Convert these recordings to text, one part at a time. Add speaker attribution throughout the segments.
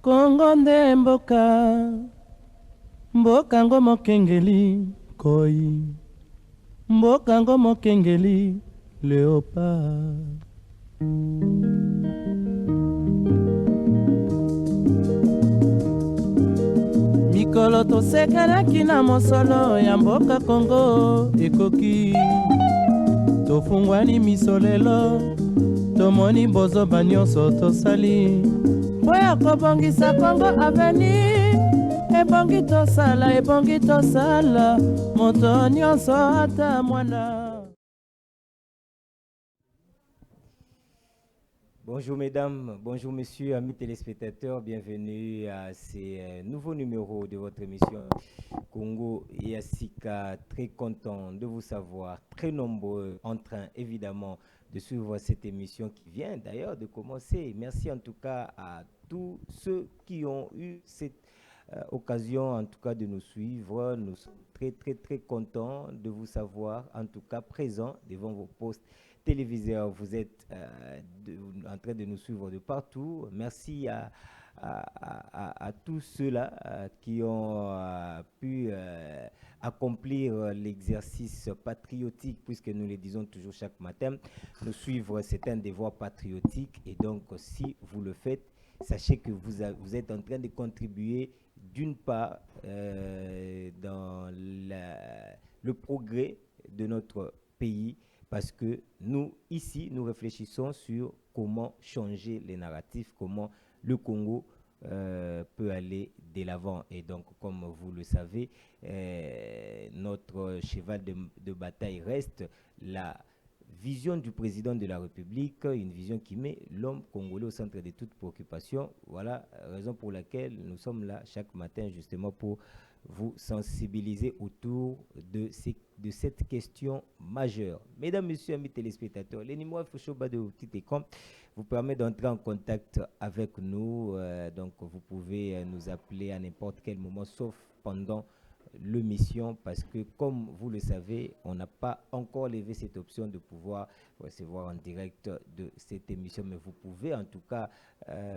Speaker 1: Kongo nde mboka ngo mokengeli koi, mboka ngo mokengeli léopard. Mikolo tosekelaki na mosolo ya mboka Kongo ekoki, tofungwani miso lelo tomoni bozoba nyonso tosali mpo ya kobongisa Kongo aveni. Ebongi tosala moto nyonso ata mwana.
Speaker 2: Bonjour mesdames, bonjour messieurs, amis téléspectateurs, bienvenue à ces nouveaux numéros de votre émission Congo Yasika. Très content de vous savoir, très nombreux en train évidemment de suivre cette émission qui vient d'ailleurs de commencer. Merci en tout cas à tous ceux qui ont eu cette occasion en tout cas de nous suivre. Nous sommes très contents de vous savoir en tout cas présents devant vos postes téléviseurs. Vous êtes en train de nous suivre de partout. Merci à tous ceux-là qui ont pu accomplir l'exercice patriotique, puisque nous le disons toujours chaque matin. Nous suivre, c'est un devoir patriotique, et donc si vous le faites, sachez que vous êtes en train de contribuer d'une part dans le progrès de notre pays, parce que nous, ici, nous réfléchissons sur comment changer les narratifs, comment le Congo peut aller de l'avant. Et donc, comme vous le savez, notre cheval de bataille reste la vision du président de la République, une vision qui met l'homme congolais au centre de toute préoccupation. Voilà la raison pour laquelle nous sommes là chaque matin, justement pour vous sensibiliser autour de cette question majeure. Mesdames, Messieurs, amis téléspectateurs, les numéros Fouchoba de petit écran vous permet d'entrer en contact avec nous. Donc, vous pouvez nous appeler à n'importe quel moment, sauf pendant l'émission, parce que comme vous le savez, on n'a pas encore levé cette option de pouvoir recevoir en direct de cette émission, mais vous pouvez en tout cas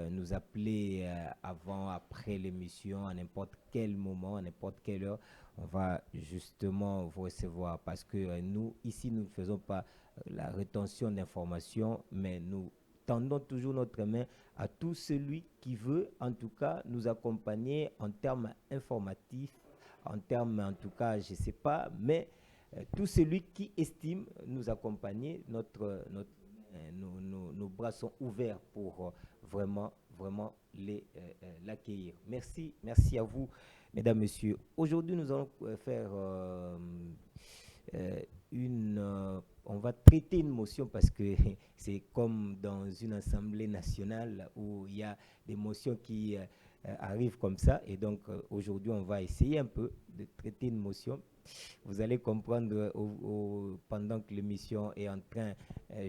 Speaker 2: nous appeler avant, après l'émission, à n'importe quel moment, à n'importe quelle heure. On va justement vous recevoir, parce que nous, ici, nous ne faisons pas la rétention d'informations, mais nous tendons toujours notre main à tout celui qui veut en tout cas nous accompagner en termes informatifs, en termes, en tout cas, je ne sais pas, mais tout celui qui estime nous accompagner, nos bras sont ouverts pour vraiment l'accueillir. Merci à vous, mesdames, messieurs. Aujourd'hui, nous allons faire on va traiter une motion, parce que c'est comme dans une assemblée nationale où il y a des motions qui arrive comme ça, et donc aujourd'hui on va essayer un peu de traiter une motion. Vous allez comprendre pendant que l'émission est en train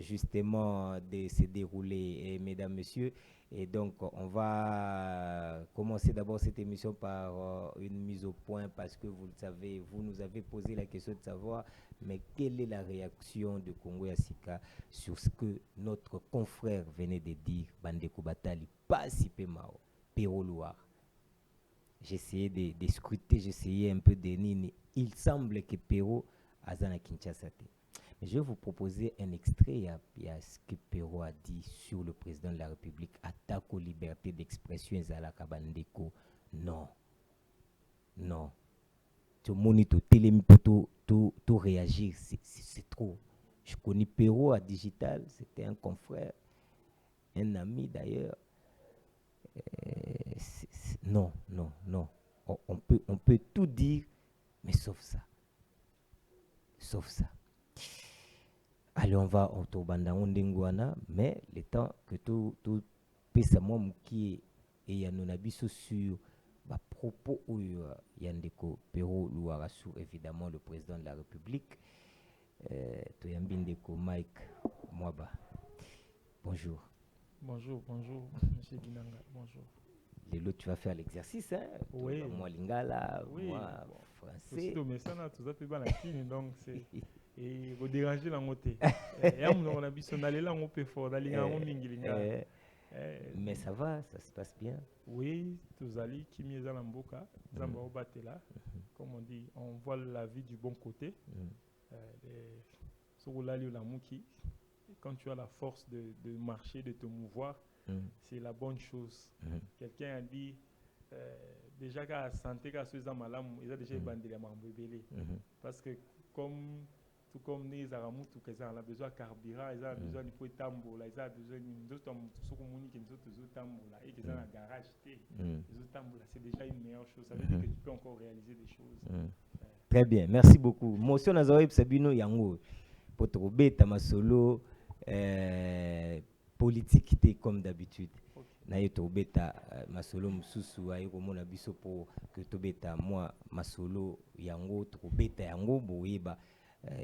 Speaker 2: justement de se dérouler, mesdames, messieurs. Et donc on va commencer d'abord cette émission par une mise au point, parce que vous le savez, vous nous avez posé la question de savoir, mais quelle est la réaction de Congo Yasika sur ce que notre confrère venait de dire, Bandeko Batali, pas si peu mao. Péro Loire. J'essayais de scruter, j'essayais un peu de nini. Il semble que Péro a zana Kinshasa. Mais je vais vous proposer un extrait à ce que Péro a dit sur le président de la République. Attaque aux libertés d'expression et à Kabandeko. Non. Tout le monde tout réagir, c'est trop. Je connais Péro à Digital, c'était un confrère, un ami d'ailleurs. Non. On peut tout dire, mais sauf ça. allez, on va au Tobanda, on dengwana, mais le temps que tout pesa moi muki et ya nonabiso sur bah, propos où yandeko Pero Louarassou, évidemment le président de la République, to yambindeko Mike Mwaba. Bonjour.
Speaker 3: Bonjour, monsieur Dinanga, bonjour.
Speaker 2: Lélo, tu vas faire l'exercice, hein?
Speaker 3: Oui.
Speaker 2: Moi, lingala,
Speaker 3: oui.
Speaker 2: moi, français.
Speaker 3: Mais ça, tout ça, bien la donc c'est... Et vous dérangez la montée. Et on a vu son aller là, on peut faire d'aller en mingi.
Speaker 2: Mais ça va, ça se passe bien.
Speaker 3: Oui, tous allez qui m'y est à l'amboka, zamba au batela. Comme on dit, on voit la vie du bon côté. Sur la mouki. Quand tu as la force de marcher, de te mouvoir, c'est la bonne chose. Quelqu'un a dit, déjà qu'à la santé, qu'à ceux qui sont malades, ils ont déjà bandé les membres bébés. Parce que tout comme les Aramous, tout ils ont besoin de carburant, ils ont besoin de tambour, ils ont besoin de tambour, et qu'ils ont un garage, c'est déjà une meilleure chose. Ça veut dire que tu peux encore réaliser des choses.
Speaker 2: Très bien, merci beaucoup. Motion Nazaoïb Sabino Yango, pour te rebeter ma solo. Politique comme d'habitude. Naye to beta masolo mususu ayo komona biso po que to beta moi masolo yango to beta yango boyeba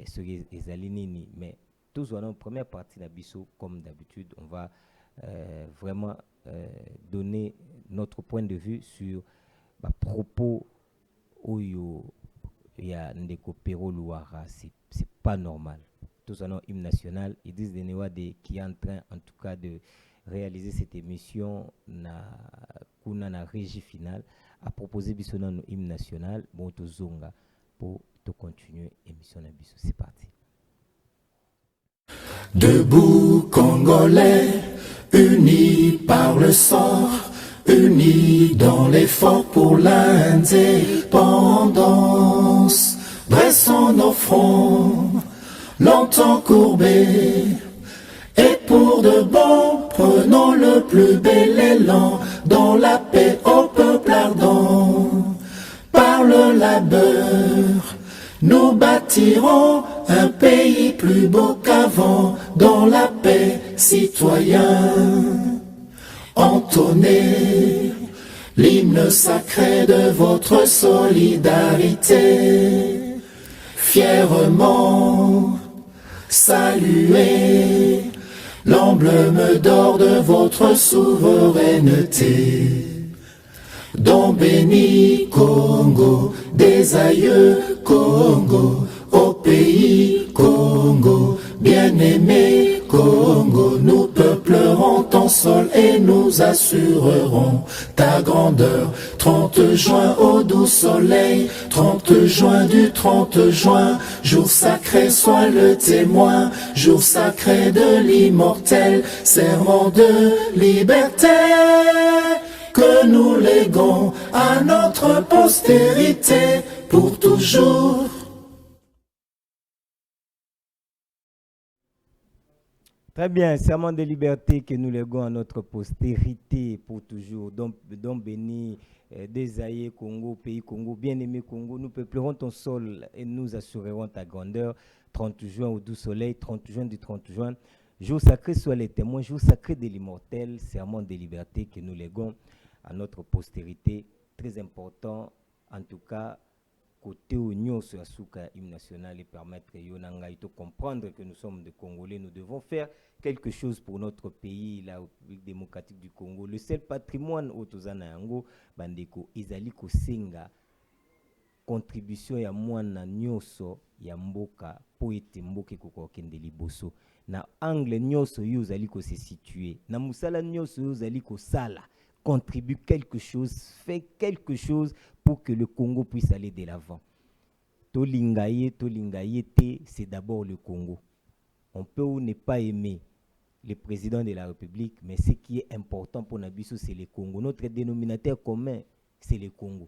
Speaker 2: ce ezali nini, mais tous en première partie na biso comme d'habitude on va vraiment donner notre point de vue sur propos oyo ya ndeko Pero Louara. C'est pas normal. Tous en hymne national, ils disent des Néwade qui est en train en tout cas de réaliser cette émission na régie finale à proposer bisona hymne national bon to zonga pour te continuer émission na biso. C'est parti.
Speaker 4: Debout Congolais, unis par le sang, unis dans l'effort pour l'indépendance, dressons nos fronts longtemps courbés, et pour de bon, prenons le plus bel élan, dans la paix au peuple ardent. Par le labeur, nous bâtirons un pays plus beau qu'avant, dans la paix, citoyens. Entonnez l'hymne sacré de votre solidarité, fièrement saluez l'emblème d'or de votre souveraineté. Don béni Congo, des aïeux Congo, au pays Congo, bien-aimé Congo, nous peuplerons ton sol et nous assurerons ta grandeur. 30 juin au doux soleil, 30 juin du 30 juin, jour sacré sois le témoin, jour sacré de l'immortel, serment de liberté, que nous léguons à notre postérité pour toujours.
Speaker 2: Très bien, serment de liberté que nous léguons à notre postérité pour toujours. Donc béni, désaillé Congo, pays Congo, bien-aimé Congo, nous peuplerons ton sol et nous assurerons ta grandeur. 30 juin au doux soleil, 30 juin du 30 juin, jour sacré soit les témoins, jour sacré de l'immortel, serment de liberté que nous léguons à notre postérité. Très important, en tout cas, côté union sur Asuka hymne national et permettre de comprendre que nous sommes des Congolais, nous devons faire quelque chose pour notre pays, la République démocratique du Congo. Le seul patrimoine au Tozana Yango, Bandeko, Izali Kosenga, contribution ya mwana nyoso ya mboka, po ete mboka kokokende liboso. Na angle nyoso yo zali ko se situer. Na musala nyoso yo zali ko sala. Contribue quelque chose, fait quelque chose pour que le Congo puisse aller de l'avant. Tolingaye, c'est d'abord le Congo. On peut ou ne pas aimer le président de la République, mais ce qui est important pour Nabiso, c'est le Congo. Notre dénominateur commun, c'est le Congo.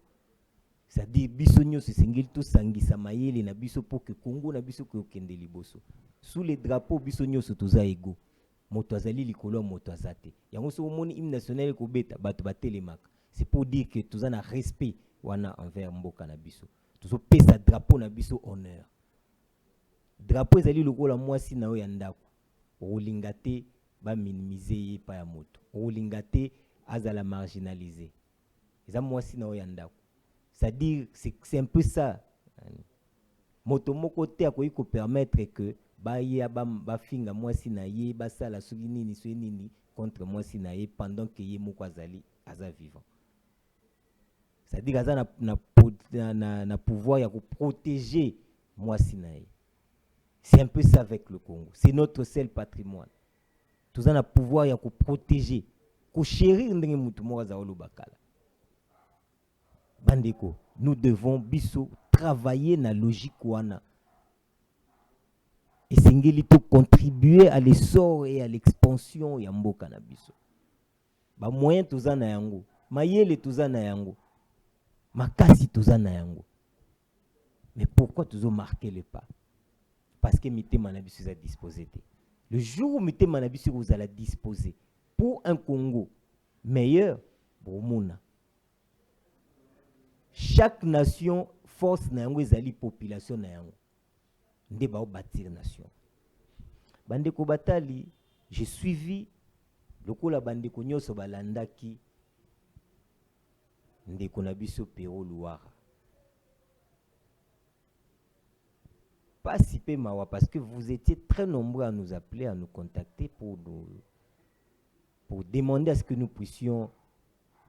Speaker 2: C'est-à-dire, Bissonio, c'est Sengil, tout Sangisa Mayele, Nabiso, pour que Congo, Nabiso, que Okende Liboso. Sous les drapeaux, Bissonio, c'est tous égaux. Motoazali likolo motoazate. Yango so moni hymne national ko beta bato batelemaka. C'est pour dire que tous en a respect wana envers mboka na biso. Tous pesa drapeau na biso honneur. drapeau ezali lokola mwasi na yo ya ndako olinga te ba minimiser ye pa ya moto olinga te azala marginalisé eza mwasi na yo ya ndako c'est-à-dire c'est un peu ça moto moko te akoki ko permettre que ba ye ba finga mwasi na ye ba sala soki nini so nini contre mwasi na ye pendant que ye moko azali aza vivant. C'est-à-dire aza na pouvoir ya ko protéger mwasi na ye. C'est un peu ça avec le Congo. C'est notre seul patrimoine. Tout ça na pouvoir ya ko protéger, ko chérir ndenge mutu moko za olubakala. Bandeko, nous devons biso travailler na logique wana. Et singeli to contribuer à l'essor et à l'expansion ya mboka na biso. Ba moyen toza na yango, mayele toza na yango. Makasi toza na yango. Mais pourquoi toujours marquer le pas? Parce que mitema na biso za disposer. Le jour où mitema na biso vous allez disposer pour un Congo meilleur, bomuna. Chaque nation force na yango ezali population na yango. Nde ba bâtir nation. Bandeko batali, j'ai suivi lokola bandeko nyoso balandaki ndeko na biso Pero Louara. Pas si peu mawa parce que vous étiez très nombreux à nous appeler, à nous contacter pour demander à ce que nous puissions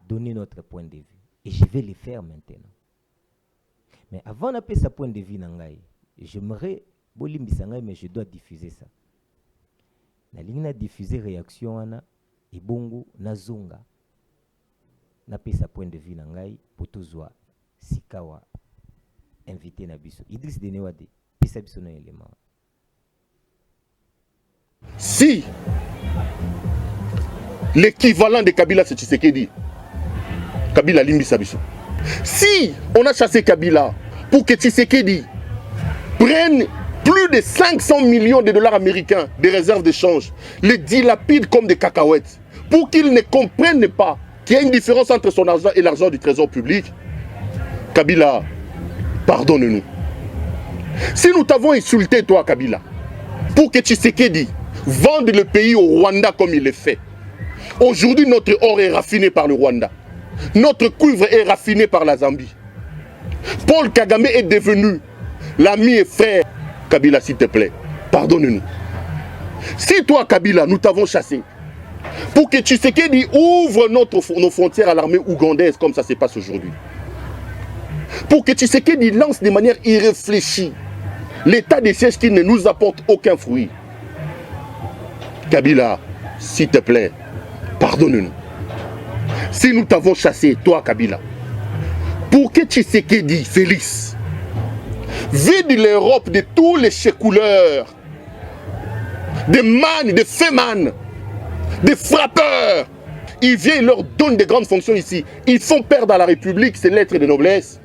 Speaker 2: donner notre point de vue. Et je vais le faire maintenant. Mais avant d'appeler sa point de vue nangai, j'aimerais bolimbisangai mais je dois diffuser ça. Na ligne na diffuser réaction ana ebongo na zonga. Na pe sa point de vue nangai pour tozwa sikawa invité na biso. Idriss Denewade pesa biso na élément.
Speaker 5: Si l'équivalent de Kabila c'est Tshisekedi, Kabila limbisa biso. Si on a chassé Kabila pour que Tshisekedi prenne plus de 500 millions de dollars américains de réserves de change, les dilapide comme des cacahuètes, pour qu'ils ne comprennent pas qu'il y a une différence entre son argent et l'argent du trésor public, Kabila, pardonne-nous. Si nous t'avons insulté, toi, Kabila, pour que Tshisekedi vende le pays au Rwanda comme il le fait, aujourd'hui, notre or est raffiné par le Rwanda. Notre cuivre est raffiné par la Zambie. Paul Kagame est devenu l'ami et frère. Kabila, s'il te plaît, pardonne-nous. Si toi, Kabila, nous t'avons chassé pour que Tshisekedi ouvre nos frontières à l'armée ougandaise comme ça se passe aujourd'hui, pour que Tshisekedi lance de manière irréfléchie l'état de siège qui ne nous apporte aucun fruit, Kabila, s'il te plaît, pardonne-nous. Si nous t'avons chassé, toi, Kabila, pour que Tshisekedi, Félix, vide l'Europe de tous les chécouleurs, des man, des féman, des frappeurs. Il vient, il leur donne des grandes fonctions ici. Ils font perdre à la République ses lettres de noblesse.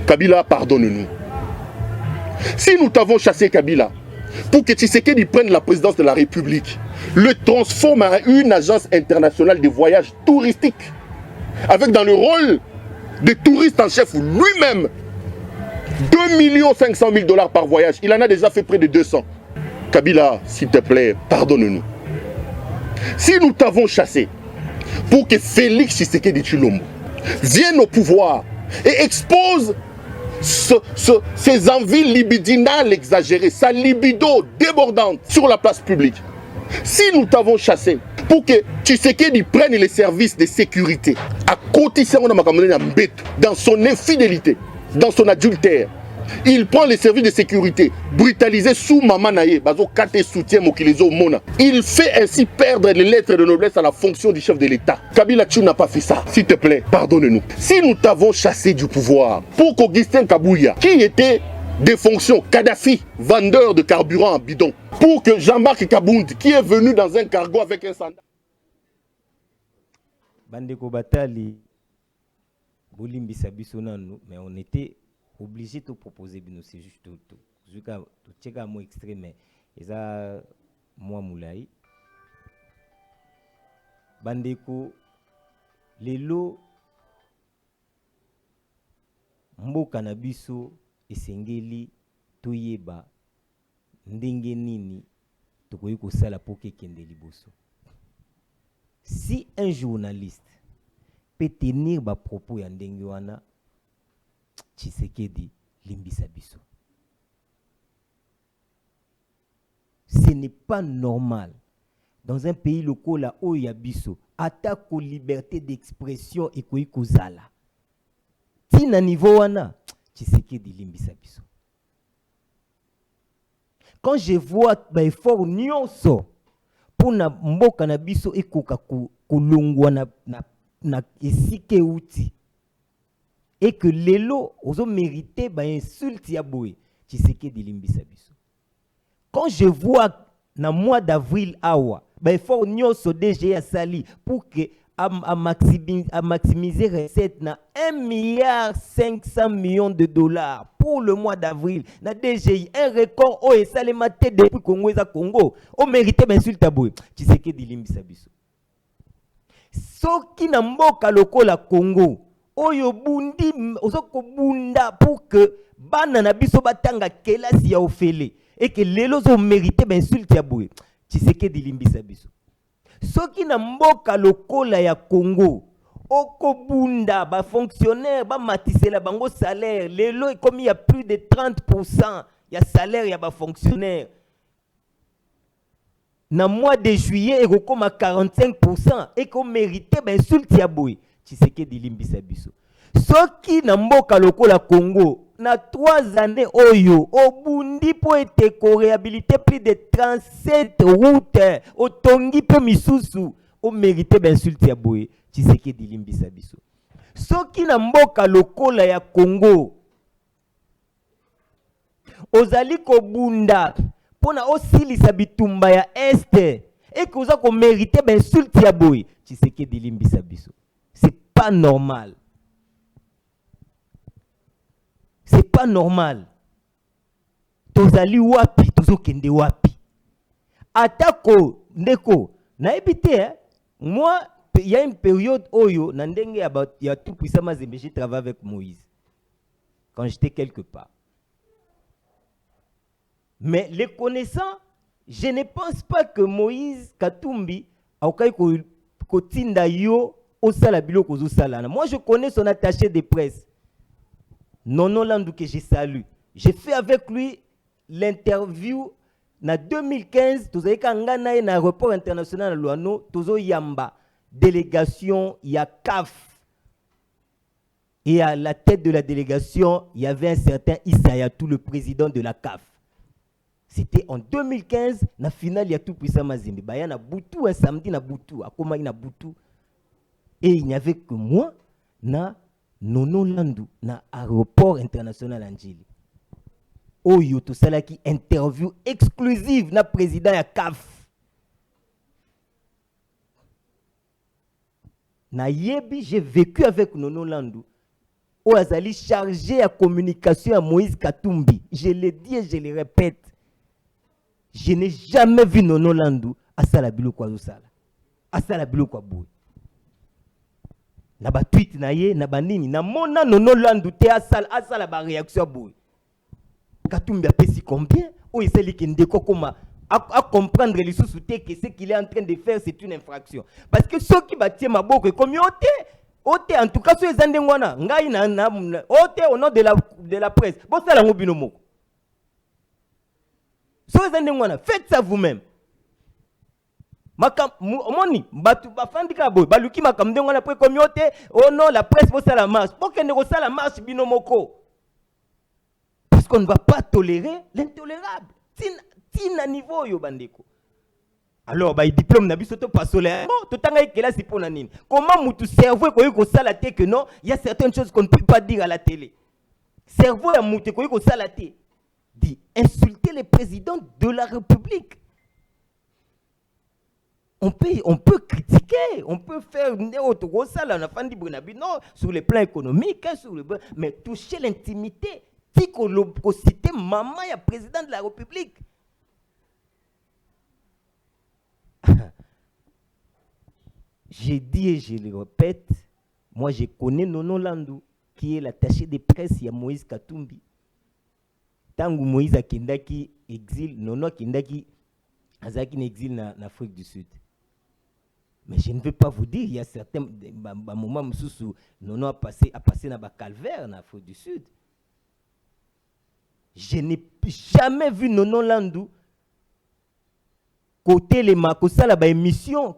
Speaker 5: Kabila, pardonne-nous. Si nous t'avons chassé, Kabila, pour que Tshisekedi prenne la présidence de la République, le transforme en une agence internationale de voyages touristiques, avec dans le rôle de touriste en chef lui-même, 2 500 000 dollars par voyage. Il en a déjà fait près de 200. Kabila, s'il te plaît, pardonne-nous. Si nous t'avons chassé pour que Félix Tshisekedi Tshilombo vienne au pouvoir et expose ses envies libidinales exagérées, sa libido débordante sur la place publique. Si nous t'avons chassé pour que Tshisekedi prenne les services de sécurité à côté dans son infidélité, dans son adultère, il prend les services de sécurité brutalisés sous Maman Naye, il fait ainsi perdre les lettres de noblesse à la fonction du chef de l'État. Kabila, tu n'as pas fait ça. S'il te plaît, pardonne-nous. Si nous t'avons chassé du pouvoir pour qu'Augustin Kabouya, qui était des fonctions Kadhafi, vendeur de carburant en bidon, pour que Jean-Marc Kabound, qui est venu dans un cargo avec un sandal.
Speaker 2: Bandeko Batali, Bolimbi Sabisonano, mais on était obligé de proposer, c'est juste tout. Je checker un mot extrait, mais ça, moi Moulay. Bandeko, les lots, Mbo Kanabiso, et Sengeli, Toyeba, ndenge nini tokoki kosala pour kekende liboso. Si un journaliste peut tenir ba propos ya ndenge wana, Tshisekedi limbisa biso. Ce n'est pas normal dans un pays local là où il y a biso attaque aux libertés d'expression et koyi kozala. Ti na niveau wana Tshisekedi limbisa biso. Quand je vois ba effort nyonso pour na mboka na biso ekoka kolongwa na esike uti et que lelo ozo mérité ba insulte ya boye Tshisekedi limbisa biso. Quand je vois na mois d'avril awa ba effort nyonso DG ya sali pour que à maximiser recette na 1,5 milliard de dollars pour le mois d'avril na DGI, un record o esalema te depuis Congo eza Congo o mérité d'insulte à boy Tshisekedi limbisa biso. Soki na mboka lokola Congo oyo bundi ozoko bunda pour que bana na biso batanga kelasi ya ofele et que lelo zo mérité d'insulte à boy Tshisekedi limbisa biso. Soki na mboka lokola ya Congo okobunda ba fonctionnaire ba matisela bango salaire lelo comme il y a plus de 30% ya salaire ya ba fonctionnaire na mois de juillet ekokoma 45% et qu'on mérite ba insulte ya boy Tshisekedi limbisa biso. Soki na mboka lokola Congo na 3 années oyo obundi po ete ko réhabiliter plus de 37 routes otongi pe misusu o mérité ba insulte ya boye Tshisekedi limbisa biso. Soki na mboka lokola ya Congo ozali ko bunda pona osilisa bitumba ya este et que oza ko mérité ba insulte ya boye Tshisekedi limbisa biso. C'est pas normal. C'est pas normal. Tozali wapi, tozo kende wapi. Atako, ndeko, na ebite, moi, il y a une période oyo, nandenge il y a tout puissant Mazembe, j'ai travaillé avec Moïse. Quand j'étais quelque part. Mais les connaissants, je ne pense pas que Moïse Katumbi, aukai ko tinda yo, osala biloko zo salana. Moi, je connais son attaché de presse. Nono Landou que je salue. J'ai fait avec lui l'interview en 2015. Tous les Kangana et l'aéroport international de Luano, Tozo Yamba, délégation, il y a CAF. Et à la tête de la délégation, il y avait un certain Issayatou, le président de la CAF. C'était en 2015, la finale, il y a tout puissant Mazembe. Il y a Boutou, un samedi, na Boutou, à Koma, il y a Boutou. Et il n'y avait que moi, na Nono Landou na aéroport international Anjili. Oyo to salaki interview exclusive na président ya CAF. Na yebi j'ai vécu avec Nono Landou. O azali chargé à communication à Moïse Katumbi. Je le dis et je le répète. Je n'ai jamais vu Nono Landou à Salabilo kwa Zosala. À Salabilo kwa Boui. Na ba tweet na ye na banini na mona Nono Landou te asala ba réaction boy Katumbi a pesi combien o iseli kindeko koma à comprendre les sous-soutés que ce qu'il est en train de faire c'est une infraction parce que ceux qui battent maboko comme ote en tout cas ceux ezande ngwana ngai na ote au nom de la presse bo sala ngobino moko ceux ezande ngwana faites ça vous-même. Moni, batu bafandika boy, baluki makamde ngona pre communauté, oh non, la presse pour ça la marche. Pour qu'elle ne ça la marche binomoko. Parce qu'on ne va pas tolérer l'intolérable. Tina niveau yo bandeko. Alors ba diplôme na biso to pas solaire. Bon, to tanga ikela si pona nini. Comment mutu cerveau ko sala te que non, il y a certaines choses qu'on ne peut pas dire à la télé. Cerveau ya mutu ko sala te. Dit insulter le président de la République. On peut critiquer, on peut faire sur le plan économique, mais toucher l'intimité, si on cite maman et président de la République. J'ai dit et je le répète, moi je connais Nono Landou, qui est l'attaché de presse à Moïse Katumbi. Tangu Moïse akendaki exil, Nono akendaki azaki en exil en Afrique du Sud. Mais je ne veux pas vous dire, il y a certains moments où Nono a passé dans le calvaire en Afrique du Sud. Je n'ai jamais vu Nono Landou côté les Makosa la émission.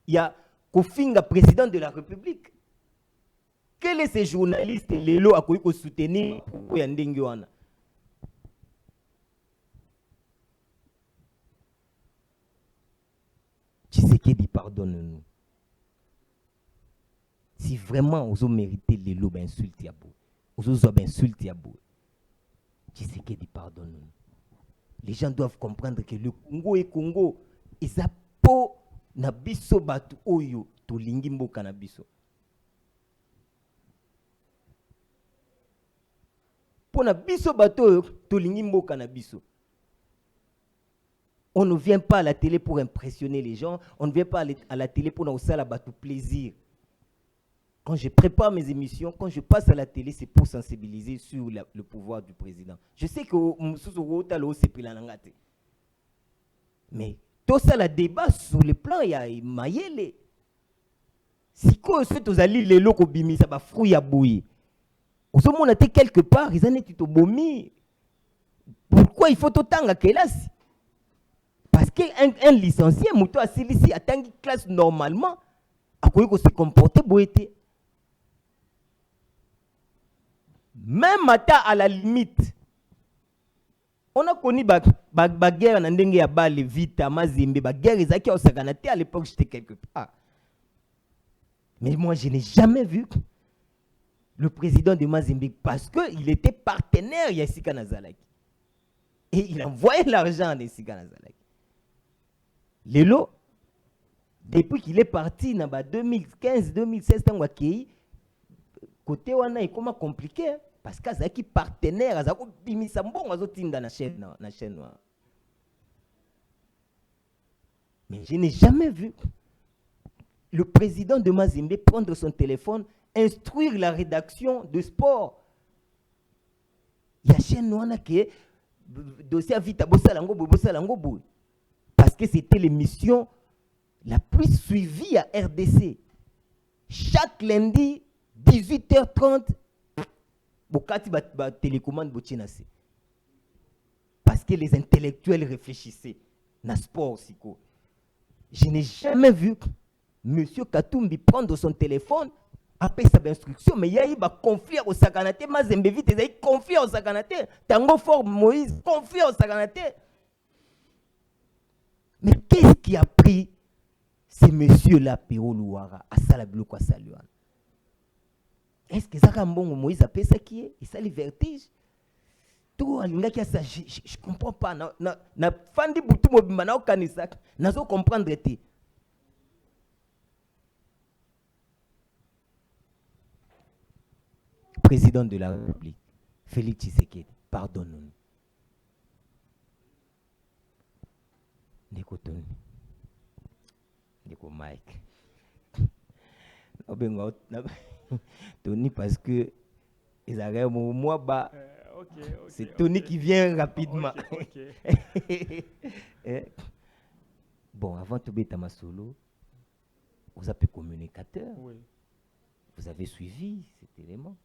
Speaker 2: Il y a Kofinga, président de la République. Quel est ce journaliste Lelo a soutenir pour Yandengiwana? Tshisekedi, pardonne-nous. Si vraiment vous méritez Lelo, ben insulte Yabou. Vous avez insulte Yabou. Tshisekedi, pardonne-nous. Les gens doivent comprendre que le Congo est Congo. Ils ont pas na biso batu oyo to lingi mboka na biso. On ne vient pas à la télé pour impressionner les gens, on ne vient pas à la télé pour nous faire plaisir. Quand je prépare mes émissions, quand je passe à la télé, c'est pour sensibiliser sur le pouvoir du président. Je sais que mais tout ça, le débat sur le plan, il y a Mayele. Si vous avez les locaux bimi, ça va fruit à bouillir. Vous avez été quelque part, ils en étaient au bomi. Pourquoi il faut autant à classe? Parce qu'un licencié, mouton a ici à une classe normalement, à quoi il se comporter boité. Même à la limite, on a connu la guerre en Ndenge ya Bale, Vita, Mazembe, la guerre Isaki au Saganate, à l'époque j'étais quelque part. Mais moi je n'ai jamais vu le président de Mazembe parce qu'il était partenaire de Yassika Nazalaki. Et il envoyait l'argent à Yassika Nazalaki. Lelo, depuis qu'il est parti dans 2015-2016, côté wana est comment compliqué parce que Zaki partenaire, Zaki bimisa mbongo azotinda na chaîne noire. Mais je n'ai jamais vu le président de Mazembe prendre son téléphone, instruire la rédaction de sport. Il y a chaîne noire qui est dossier vite à Bossalango, parce que c'était l'émission la plus suivie à RDC. Chaque lundi, 18h30, Bokati ba télécommande Bochinase. Parce que les intellectuels réfléchissaient dans le sport aussi. Je n'ai jamais vu M. Katumbi prendre son téléphone après sa instruction, mais il y a eu un conflit au Sakanate, Mazembe vite, il y a eu un conflit au Sakanate, Tango Fort Moïse, conflit au Sakanate. Mais qu'est-ce qui a pris ces messieurs-là, Péro Louara, à Salablouko, à Saluan? Est-ce que ça a Moïse a fait ça qui est? Et ça, les vertiges. Tout le monde qui a ça, je ne comprends pas. Na fandi boutou mobimba na okanisak, na zo comprendre te. Président de la République, Félix Tshisekedi, pardonne-nous. Ndeko Tony, Ndeko Mike. Tony parce que ils arrivent au mois bas. C'est Tony qui vient rapidement. Bon, avant de mettre ma solo, vous avez communicateur. Oui. Vous avez suivi cet élément.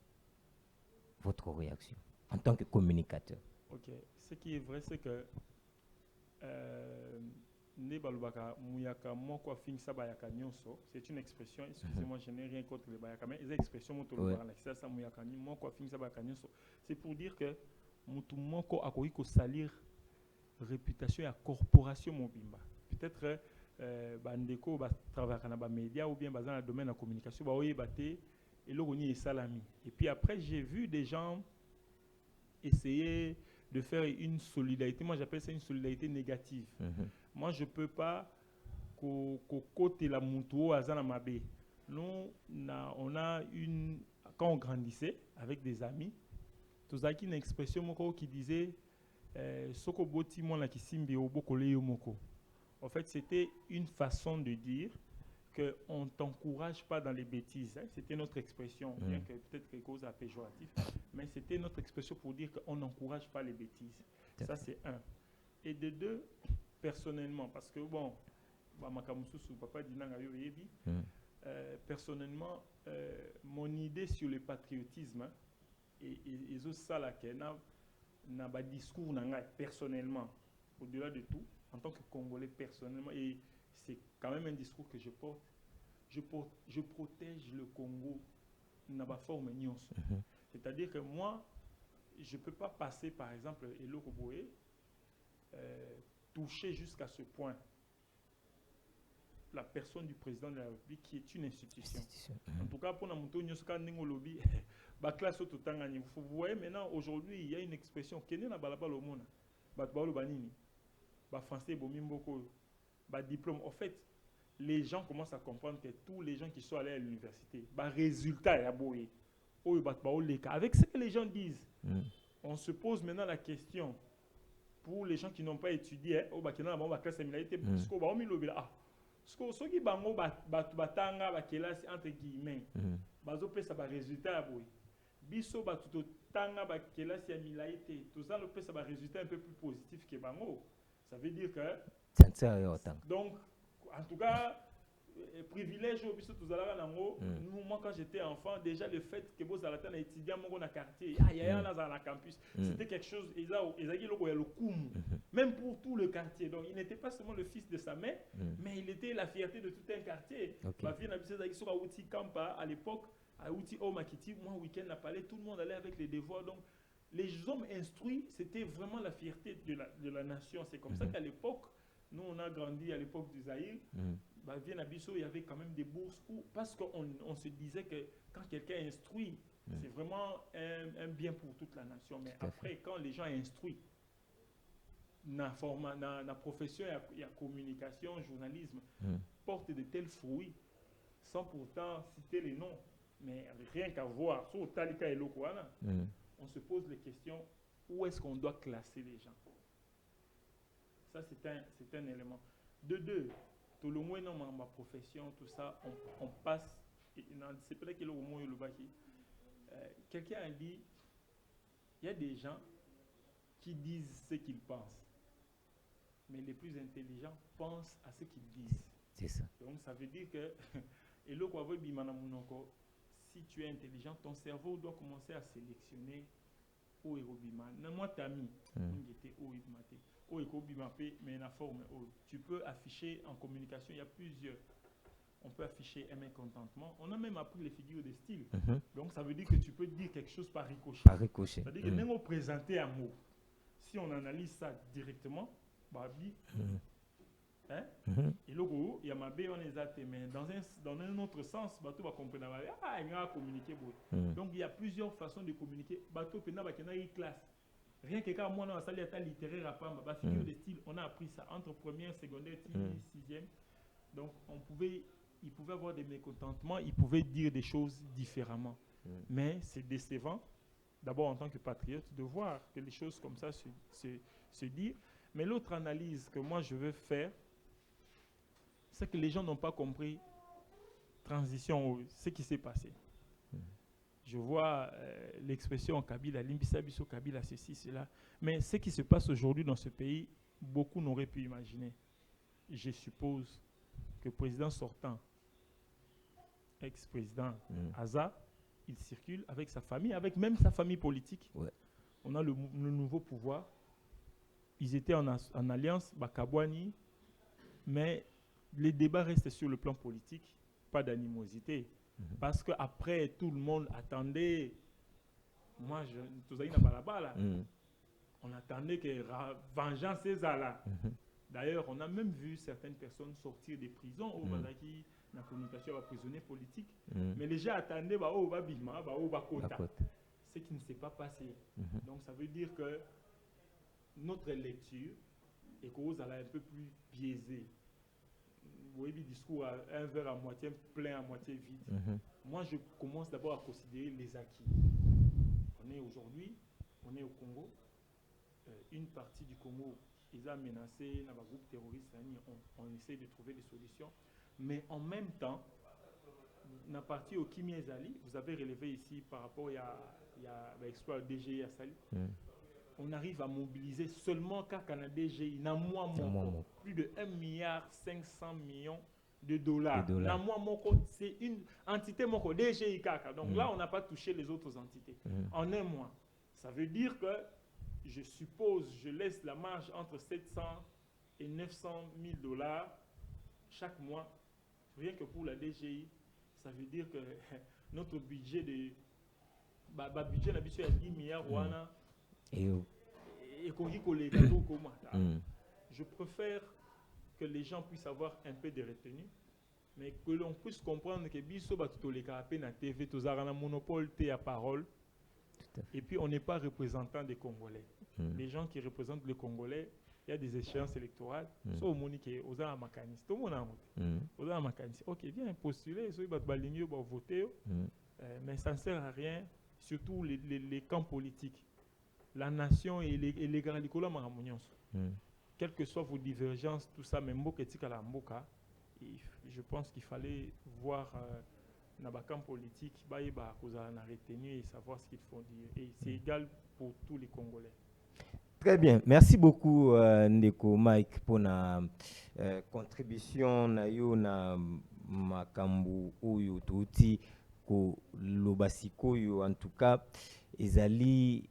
Speaker 2: Votre réaction en tant que communicateur.
Speaker 3: Ok. Ce qui est vrai, c'est que c'est une expression, excusez-moi, je n'ai rien contre les bayaka, mais les expressions, c'est pour dire que Moutoumoko a connu salir réputation et corporation mobimba. Peut-être Bandeko travaille dans les médias ou bien dans le domaine de la communication, et l'oroni est salami. Et puis après, j'ai vu des gens essayer de faire une solidarité. Moi, j'appelle ça une solidarité négative. Moi, je ne peux pas côté la moutou à Zanamabé. Nous, on a une... Quand on grandissait avec des amis, tout ça qui une expression qui disait Soko boti mon la kisimbi obokole yomoko. En fait, c'était une façon de dire qu'on ne t'encourage pas dans les bêtises. Hein. C'était notre expression, bien que peut-être quelque chose à péjoratif. mais c'était notre expression pour dire qu'on n'encourage pas les bêtises. Ça, c'est un. Et de deux, personnellement, parce que bon, papa dit personnellement, mon idée sur le patriotisme et ça là n'a pas discours personnellement, au-delà de tout, en tant que Congolais personnellement, et c'est quand même un discours que je porte. Je protège le Congo n'a pas forme nions. C'est-à-dire que moi, je ne peux pas passer, par exemple, Elo Koboé, toucher jusqu'à ce point la personne du président de la République qui est une institution. En tout cas, pour nous, vous voyez maintenant, aujourd'hui, il y a une expression qui est français, diplôme. En fait, les gens commencent à comprendre que tous les gens qui sont allés à l'université, résultat est aboué. Avec ce que les gens disent, on se pose maintenant la question pour les gens qui n'ont pas étudié, ceux qui bango batanga bakelasi entre guillemets bazopesa ba résultat boy biso batuto tanga bakelasi ya milaité tout ça lopesa ba résultat un peu plus positif que bango. Ça veut dire que donc en tout cas privilège au biso tozalaka nango. Moi quand j'étais enfant, déjà le fait que vous allez étudier mon na quartier dans la campus, c'était quelque chose même pour tout le quartier. Donc il n'était pas seulement le fils de sa mère, mais il était la fierté de tout un quartier. À l'époque à Outi Omakiti, moi week-end à Palais, tout le monde allait avec les devoirs. Donc les hommes instruits, c'était vraiment la fierté de la nation. C'est comme ça qu'à l'époque, nous on a grandi à l'époque du Zaïre. Il y avait quand même des bourses parce qu'on se disait que quand quelqu'un instruit, c'est vraiment un bien pour toute la nation. Mais après, quand les gens instruits, dans la profession, il y a communication, journalisme, porte de tels fruits, sans pourtant citer les noms, mais rien qu'à voir, sur Talika et Lokwana, on se pose les questions, où est-ce qu'on doit classer les gens? Ça, c'est un élément. De deux, tout le moins dans ma profession, tout ça, on passe. C'est peut-être que le moment où quelqu'un a dit, il y a des gens qui disent ce qu'ils pensent, mais les plus intelligents pensent à ce qu'ils disent.
Speaker 2: C'est ça.
Speaker 3: Donc ça veut dire que si tu es intelligent, ton cerveau doit commencer à sélectionner où est Robima. Moi, Tami, j'étais où mais la forme. Tu peux afficher en communication, il y a plusieurs. On peut afficher un mécontentement. On a même appris les figures de style. Donc ça veut dire que tu peux dire quelque chose par ricochet. C'est-à-dire que même au présenter un mot, si on analyse ça directement, et logo, il y a ma bé on les a mais dans un autre sens, bateau va comprendre il y a communiquer. Donc il y a plusieurs façons de communiquer. Bateau pena ba kena classe. Rien que quand moi, dans la salle littéraire à Pamba, figure de style, on a appris ça entre première, secondaire, sixième. Donc, il pouvait avoir des mécontentements, il pouvait dire des choses différemment. Mais c'est décevant, d'abord en tant que patriote, de voir que les choses comme ça se disent. Mais l'autre analyse que moi je veux faire, c'est que les gens n'ont pas compris ce qui s'est passé. Je vois l'expression en Kabila, Limbisabiso Kabila, ceci, cela. Mais ce qui se passe aujourd'hui dans ce pays, beaucoup n'auraient pu imaginer. Je suppose que le président sortant, ex-président Aza, il circule avec sa famille, avec même sa famille politique. On a le nouveau pouvoir. Ils étaient en alliance, Bakabwani, mais les débats restent sur le plan politique, pas d'animosité. Parce qu'après, tout le monde attendait. Moi, on attendait que vengeance est là. D'ailleurs, on a même vu certaines personnes sortir des prisons au Bazaki, la communication à prisonniers politiques. Mais les gens attendaient ce qui ne s'est pas passé. Donc, ça veut dire que notre lecture est un peu plus biaisée. Vous voyez le discours à un verre à moitié plein, à moitié vide. Moi, je commence d'abord à considérer les acquis. On est au Congo. Une partie du Congo, ils ont menacé dans un groupe terroriste. On essaie de trouver des solutions. Mais en même temps, dans la partie au Kimi Ezali, vous avez relevé ici par rapport à il y a l'exploit DGI à Sali. On arrive à mobiliser seulement quand on a DGI, plus de 1,5 milliard de dollars. C'est une entité DGI Kaka. Donc là, on n'a pas touché les autres entités. En un mois. Ça veut dire que, je suppose, je laisse la marge entre 700 et 900 000 dollars chaque mois. Rien que pour la DGI, ça veut dire que notre budget de... budget n'a pas 10 milliards je préfère que les gens puissent avoir un peu de retenue, mais que l'on puisse comprendre que biso na TV tozara monopole à parole, et puis on n'est pas représentant des Congolais. Les gens qui représentent les Congolais, il y a des échéances électorales. So monique aux amakanisi, tout le monde aux amakanisi. Ok, viens postuler, so baligno ba voter, mais ça ne sert à rien, surtout les camps politiques. La nation et les grands écoles quelles que soient vos divergences, tout ça, même je pense qu'il fallait voir dans le camp politique, retenu et savoir ce qu'ils font dire. Et c'est égal pour tous les Congolais.
Speaker 2: Très bien. Merci beaucoup, Ndeko Mike, pour la contribution na makambu oyo touti ko lobasiko yo. En tout cas, ezali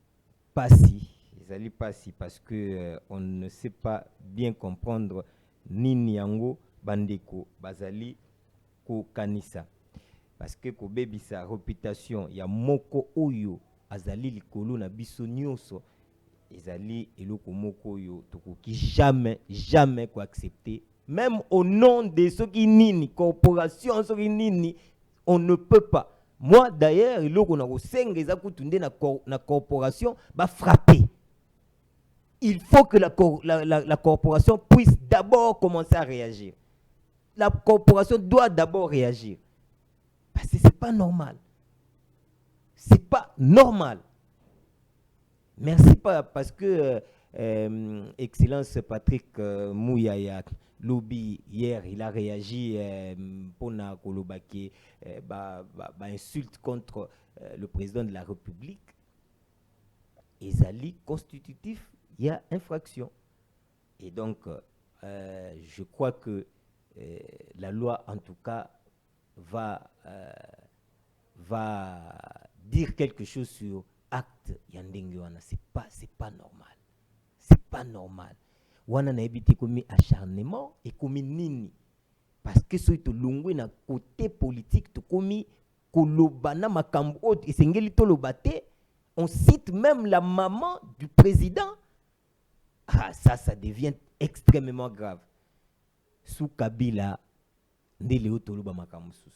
Speaker 2: passé parce que on ne sait pas bien comprendre nini yango bandeko bazali ko kanisa, parce que ko bebisa réputation ya moko oyo azali likolo na biso nyonso ezali eloko moko oyo tokoki jamais ko accepter, même au nom de ceux qui nini corporation ceux qui nini, on ne peut pas. Moi d'ailleurs eloko na kosenga eza kutunde na corporation ba frapper. Il faut que la corporation puisse d'abord commencer à réagir. La corporation doit d'abord réagir. Parce que ce n'est pas normal. Ce n'est pas normal. Merci parce que Excellence Patrick Mouyaya Lobby hier, il a réagi pour na kolobaki insulte contre le président de la République. Ezali constitutif, il y a infraction. Et donc, je crois que la loi, en tout cas, va dire quelque chose sur acte Yandengiwana. C'est pas normal. C'est pas normal. Wana na ebité comme acharnement et comme nini. Parce que ce to longwe na côté politique to komi kolobana makambo et sengeli to lobate. On cite même la maman du président. Ah, ça devient extrêmement grave. Sous Kabila, Ndele Otoloba Makamusus.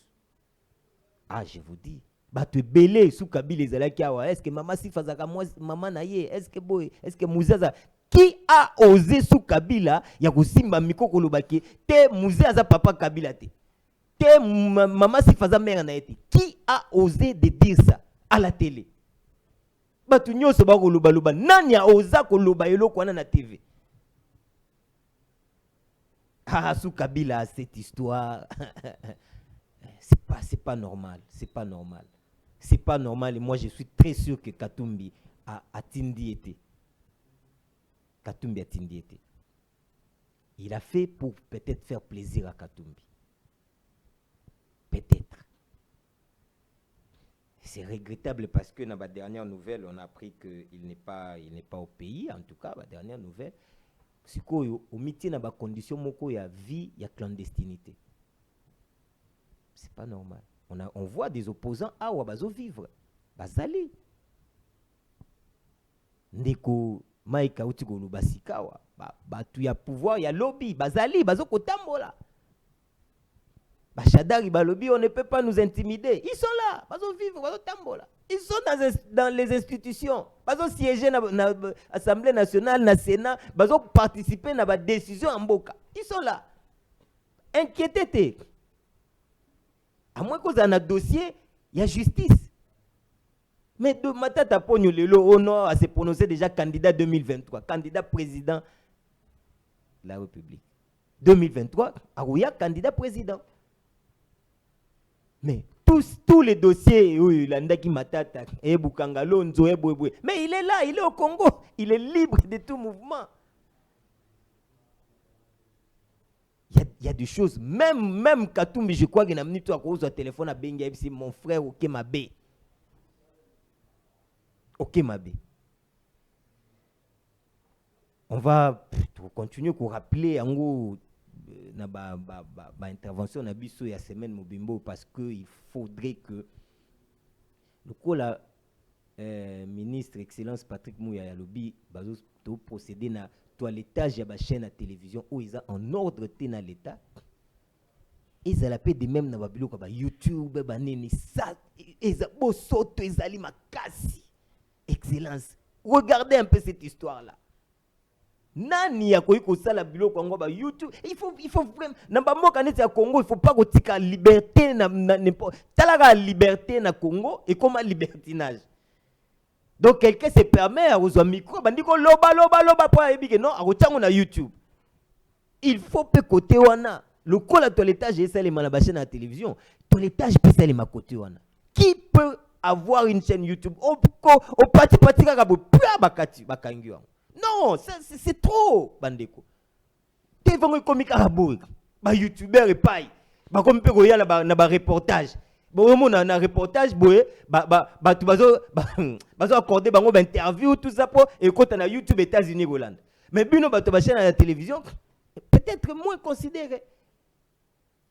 Speaker 2: Ah, je vous dis. Bah, tu belé sous Kabila, est-ce que maman si fazaka maman naye, est-ce que Mouzaza, qui a osé sous Kabila, Yakusimba Miko Kolobaki, te Mouzaza papa Kabila te. Te maman si faza mère naye. Qui a osé de dire ça à la télé? Batu nyonso ba koloba loba nani a oza koloba eloko wana na TV. Ah, sous Kabila cette histoire c'est pas normal, c'est pas normal. C'est pas normal et moi je suis très sûr que Katumbi a tindi été. Katumbi a tindi été. Il a fait pour peut-être faire plaisir à Katumbi. Peut-être. C'est regrettable parce que dans la dernière nouvelle, on a appris qu'il n'est pas au pays. En tout cas, la dernière nouvelle, c'est qu'au métier, dans la condition, il y a vie, il y a clandestinité. C'est pas normal. On voit des opposants à Wabazo vivre. Bazali. Ndeko Maïka Utigolo Basikawa. Tu y a pouvoir, il y a lobby. Bazali, Bazo Kotambola. Bachadari Balobi, on ne peut pas nous intimider. Ils sont là, ils vivent, ils sont dans les institutions, ils siéger dans l'Assemblée nationale, dans le Sénat, ils participer à la décision en Boka. Ils sont là. Inquiétez. À moins qu'on ait un dossier, il y a justice. Mais de Matata Pogno Lelo, on a se prononcé déjà candidat 2023, candidat président de la République. 2023, Arouya, candidat président. Mais tous les dossiers, oui, l'andaki matata, et Bukangalo, mais il est là, il est au Congo, il est libre de tout mouvement. Il y a des choses, même Katumbi, je crois qu'il a mis tout à cause du téléphone à Benga, c'est mon frère Okemabe. Okemabe. On va continuer à rappeler en gros na intervention na biso ya semaine mobimbo parce que il faudrait que le coup la ministre excellence Patrick Mouya Yalobi bazo to procéder na toilettage ya ba chaîne à télévision où ils ont en ordre na l'état ils la paix de même na babiloko ba YouTube ba nini ça ils bo soto ezali makasi excellence regardez un peu cette histoire là. Nani ya koiko sala biloko ngo ba YouTube il faut vraiment na ba moka neti ya Congo il faut pas kotika liberté na talaka liberté na Congo et comme libertinage donc quelqu'un se permet à uzwa micro bandiko loba pour ebike non akotango na YouTube il faut pe côté wana le kola toilettage et ça les na ba chaîne à télévision toilettage peut ça les ma côté wana qui peut avoir une chaîne YouTube au parti kaka bo pua bakati bakangiwa. Non, c'est trop, bandeko. T'es vraiment comme Karabou, bah youtubeur et paille, bah comme peut regarder na ba reportage. Bon, on a un reportage, tu vas accorder bango interview tout ça pour et quand on a YouTube États-Unis Hollande. Mais bino ba to ba chaîne à la télévision, peut-être moins considéré.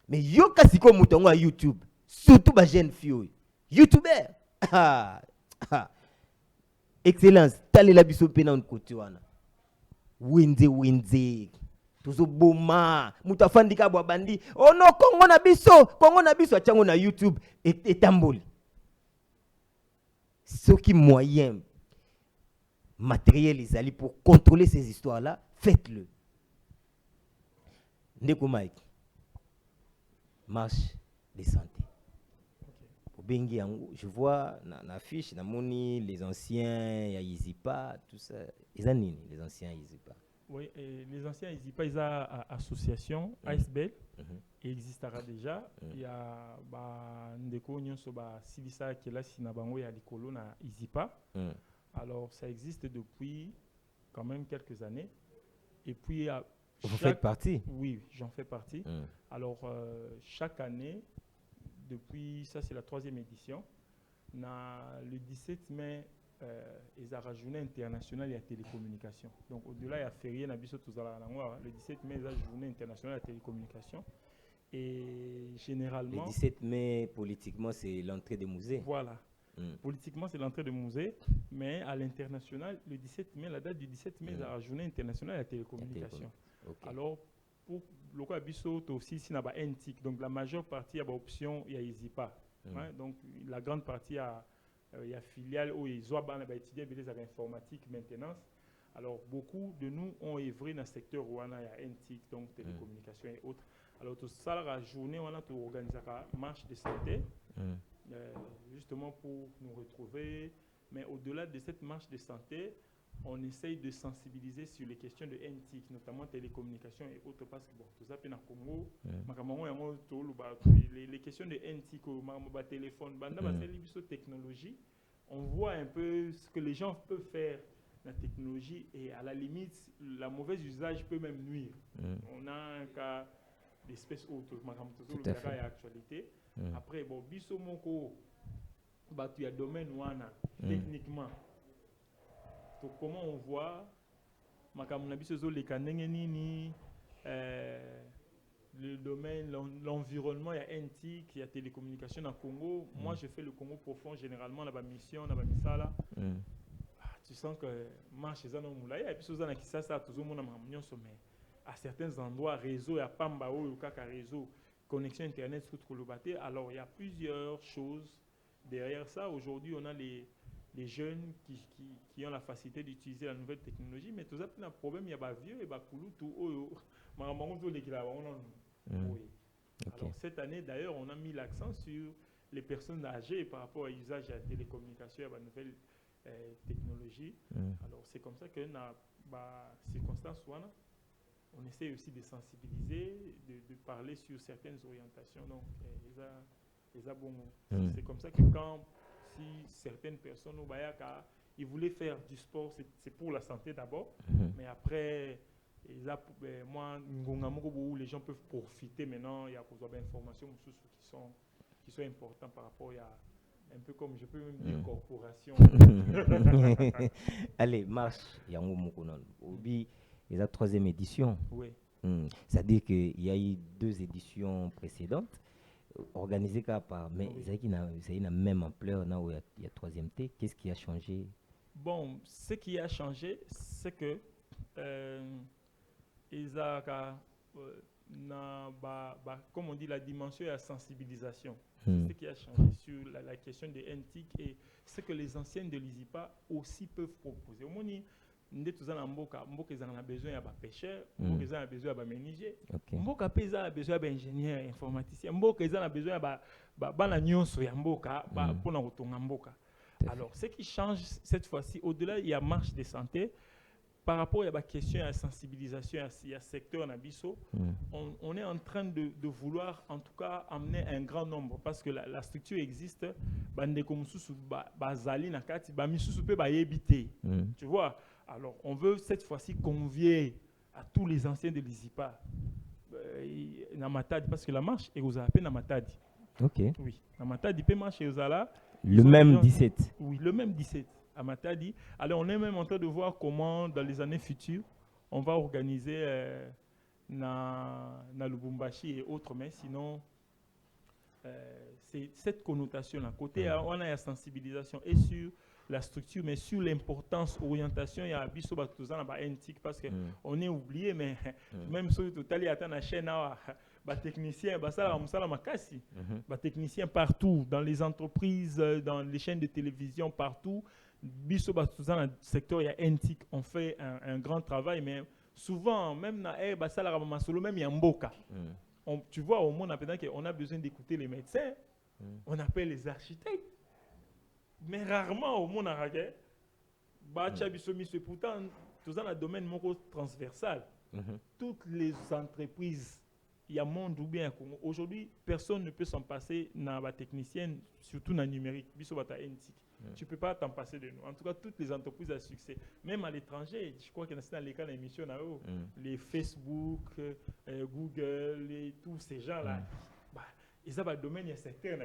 Speaker 2: Mais yo kasiko mutongo à YouTube, surtout ba jeune fille, youtubeur. Excellence, tali la biso pena on côté wana. Wenze. Tozo boma, mutafandika bwa bandi. Oh non, Congo na biso achango na YouTube et tamboli. Ce qui moyen matériel ils pour contrôler ces histoires là, faites-le. Ndeko Mike. Marche de santé. Bengi yango, je vois na fiche na moni les anciens ya Izipa tout ça ezanini les anciens Izipa.
Speaker 3: Oui, et les anciens Izipa ils a association ASBL et existera déjà il y a ndeko nyonso ba silisa kela sina bango ya likolo na Izipa. Alors ça existe depuis quand même quelques années et puis
Speaker 2: vous faites partie?
Speaker 3: Oui, j'en fais partie. Alors chaque année depuis, ça c'est la 3e édition, le 17 mai, il y a la journée internationale de la télécommunication. Donc au-delà, il y a férié, le 17 mai, il y a la journée internationale de la télécommunication. Et généralement...
Speaker 2: Le 17 mai, politiquement, c'est l'entrée des musées.
Speaker 3: Voilà. Politiquement, c'est l'entrée des musées, mais à l'international, le 17 mai, la date du 17 mai, il y a la journée internationale de la télécommunication. Okay. Alors, pour le cas Bissot aussi si n'a pas NTIC donc la majeure partie a option il y a Izipa donc la grande partie il y a filiale où ils ont étudié les informatique maintenance. Alors beaucoup de nous ont œuvré dans le secteur où il y a NTIC donc télécommunications et autres. Alors tout ça la journée on a tout organisé la marche de santé justement pour nous retrouver, mais au-delà de cette marche de santé on essaye de sensibiliser sur les questions de NTIC, notamment télécommunications et autres, parce que bon, tout ça, dans le Congo, les questions de NTIC, téléphone, technologie, on voit un peu ce que les gens peuvent faire dans la technologie et à la limite, la mauvaise usage peut même nuire. On a un cas d'espèce autre, tout à fait. Actualité. Après, bon, biso moko, tu as domaine wana, techniquement. Donc, comment on voit le domaine, l'environnement, il y a NTIC, il y a télécommunication dans le Congo. Moi, je fais le Congo profond, généralement, dans la mission, dans la misala. Tu sens que marche dans le moulaya, et puis ça, tout le monde mais à certains endroits, réseau, il y a Pamba, il y a réseau, connexion Internet, alors il y a plusieurs choses derrière ça. Aujourd'hui, on a les jeunes qui ont la facilité d'utiliser la nouvelle technologie, mais tout ça, il y a un problème, il y a des vieux et des coulous, tout Alors cette année, d'ailleurs, on a mis l'accent sur les personnes âgées par rapport à l'usage de la télécommunication et à la nouvelle technologie. Alors c'est comme ça que dans les circonstances, on essaie aussi de sensibiliser, de parler sur certaines orientations. Donc, C'est comme ça que si certaines personnes au Bayaka, ils voulaient faire du sport, c'est pour la santé d'abord, mais après, moi, où les gens peuvent profiter maintenant, il y a des informations qui sont importantes par rapport à un peu comme je peux même dire corporation.
Speaker 2: Allez, marche. Il y a la 3e édition.
Speaker 3: Oui.
Speaker 2: C'est-à-dire qu'il y a eu 2 éditions précédentes organisées par, mais ça a la même ampleur là où il y a 3e T. Qu'est-ce qui a changé?
Speaker 3: Bon, ce qui a changé, c'est que comme on dit, la dimension de la sensibilisation. C'est ce qui a changé sur la question des NTIC et ce que les anciens de l'ISIPA aussi peuvent proposer. Au moins, nous avons besoin de pêcheurs, nous avons besoin de menuisiers, nous avons besoin d'ingénieurs informaticiens, nous avons besoin de alors, ce qui change cette fois-ci, au-delà, il y a marche de santé. Par rapport à la question de la sensibilisation, il y a secteur Nabiso, on est en train de vouloir en tout cas amener un grand nombre parce que la structure existe. Tu vois? Alors, on veut cette fois-ci convier à tous les anciens de l'ISIPA. Parce que la marche est aux appels Namatadi.
Speaker 2: Ok.
Speaker 3: Oui, Namatadi peut marcher aux Ala.
Speaker 2: Le même 17.
Speaker 3: Oui, le même 17. À Matadi. Alors, on est même en train de voir comment, dans les années futures, on va organiser na Lubumbashi et autres, mais sinon, c'est cette connotation-là. Côté, on a la sensibilisation et sur la structure, mais sur l'importance, orientation, il y a Bisso Batuzan à NTIC parce qu'on est oublié, mais même sur tout à l'heure, la chaîne, technicien, technicien partout, dans les entreprises, dans les chaînes de télévision, partout. Bisso Batuzan, dans le secteur, il y a NTIC, on fait un grand travail, mais souvent, même dans même il y a Mboka. Tu vois, au monde, on a besoin d'écouter les médecins, on appelle les architectes, mais rarement au monde, pourtant, tout dans le domaine transversal. Toutes les entreprises, il y a monde ou bien aujourd'hui, personne ne peut s'en passer dans la technicienne, surtout dans le numérique. Tu ne peux pas t'en passer de nous. En tout cas, toutes les entreprises à succès, même à l'étranger, je crois qu'il y a dans les cas d'émission, les Facebook, Google, et tous ces gens-là, ils ont un domaine, il y a un secteur.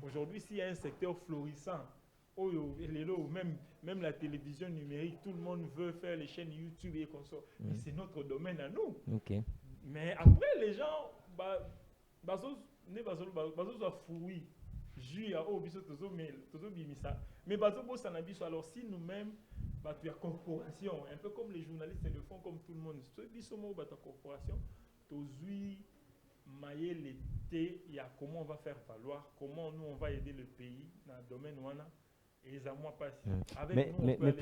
Speaker 3: Aujourd'hui, s'il y a un secteur florissant, même la télévision numérique, tout le monde veut faire les chaînes YouTube et consorts. Mais c'est notre domaine à nous. Mais après, les gens, alors si nous-mêmes, tu as corporation, un peu comme les journalistes le font, comme tout le monde, corporation, il y a comment on va faire valoir, comment nous on va aider le pays dans le domaine où on a.
Speaker 2: Mais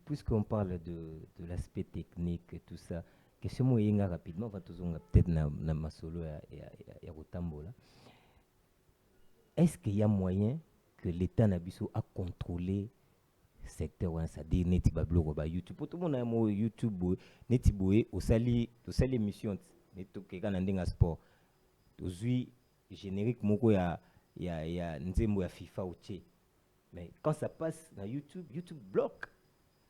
Speaker 2: puisqu'on parle de l'aspect technique et tout ça, question rapidement, peut-être dans ma solo et Rotambola. Est-ce qu'il y a moyen que l'État Nabiso a contrôlé le secteur, c'est-à-dire Netibablo, YouTube, tout le monde a YouTube, Netiboué, au sali émission, Netiboué, sport, aujourd'hui, générique, il y a Nzembo ya FIFA ou Tché. Mais quand ça passe dans YouTube, YouTube bloque.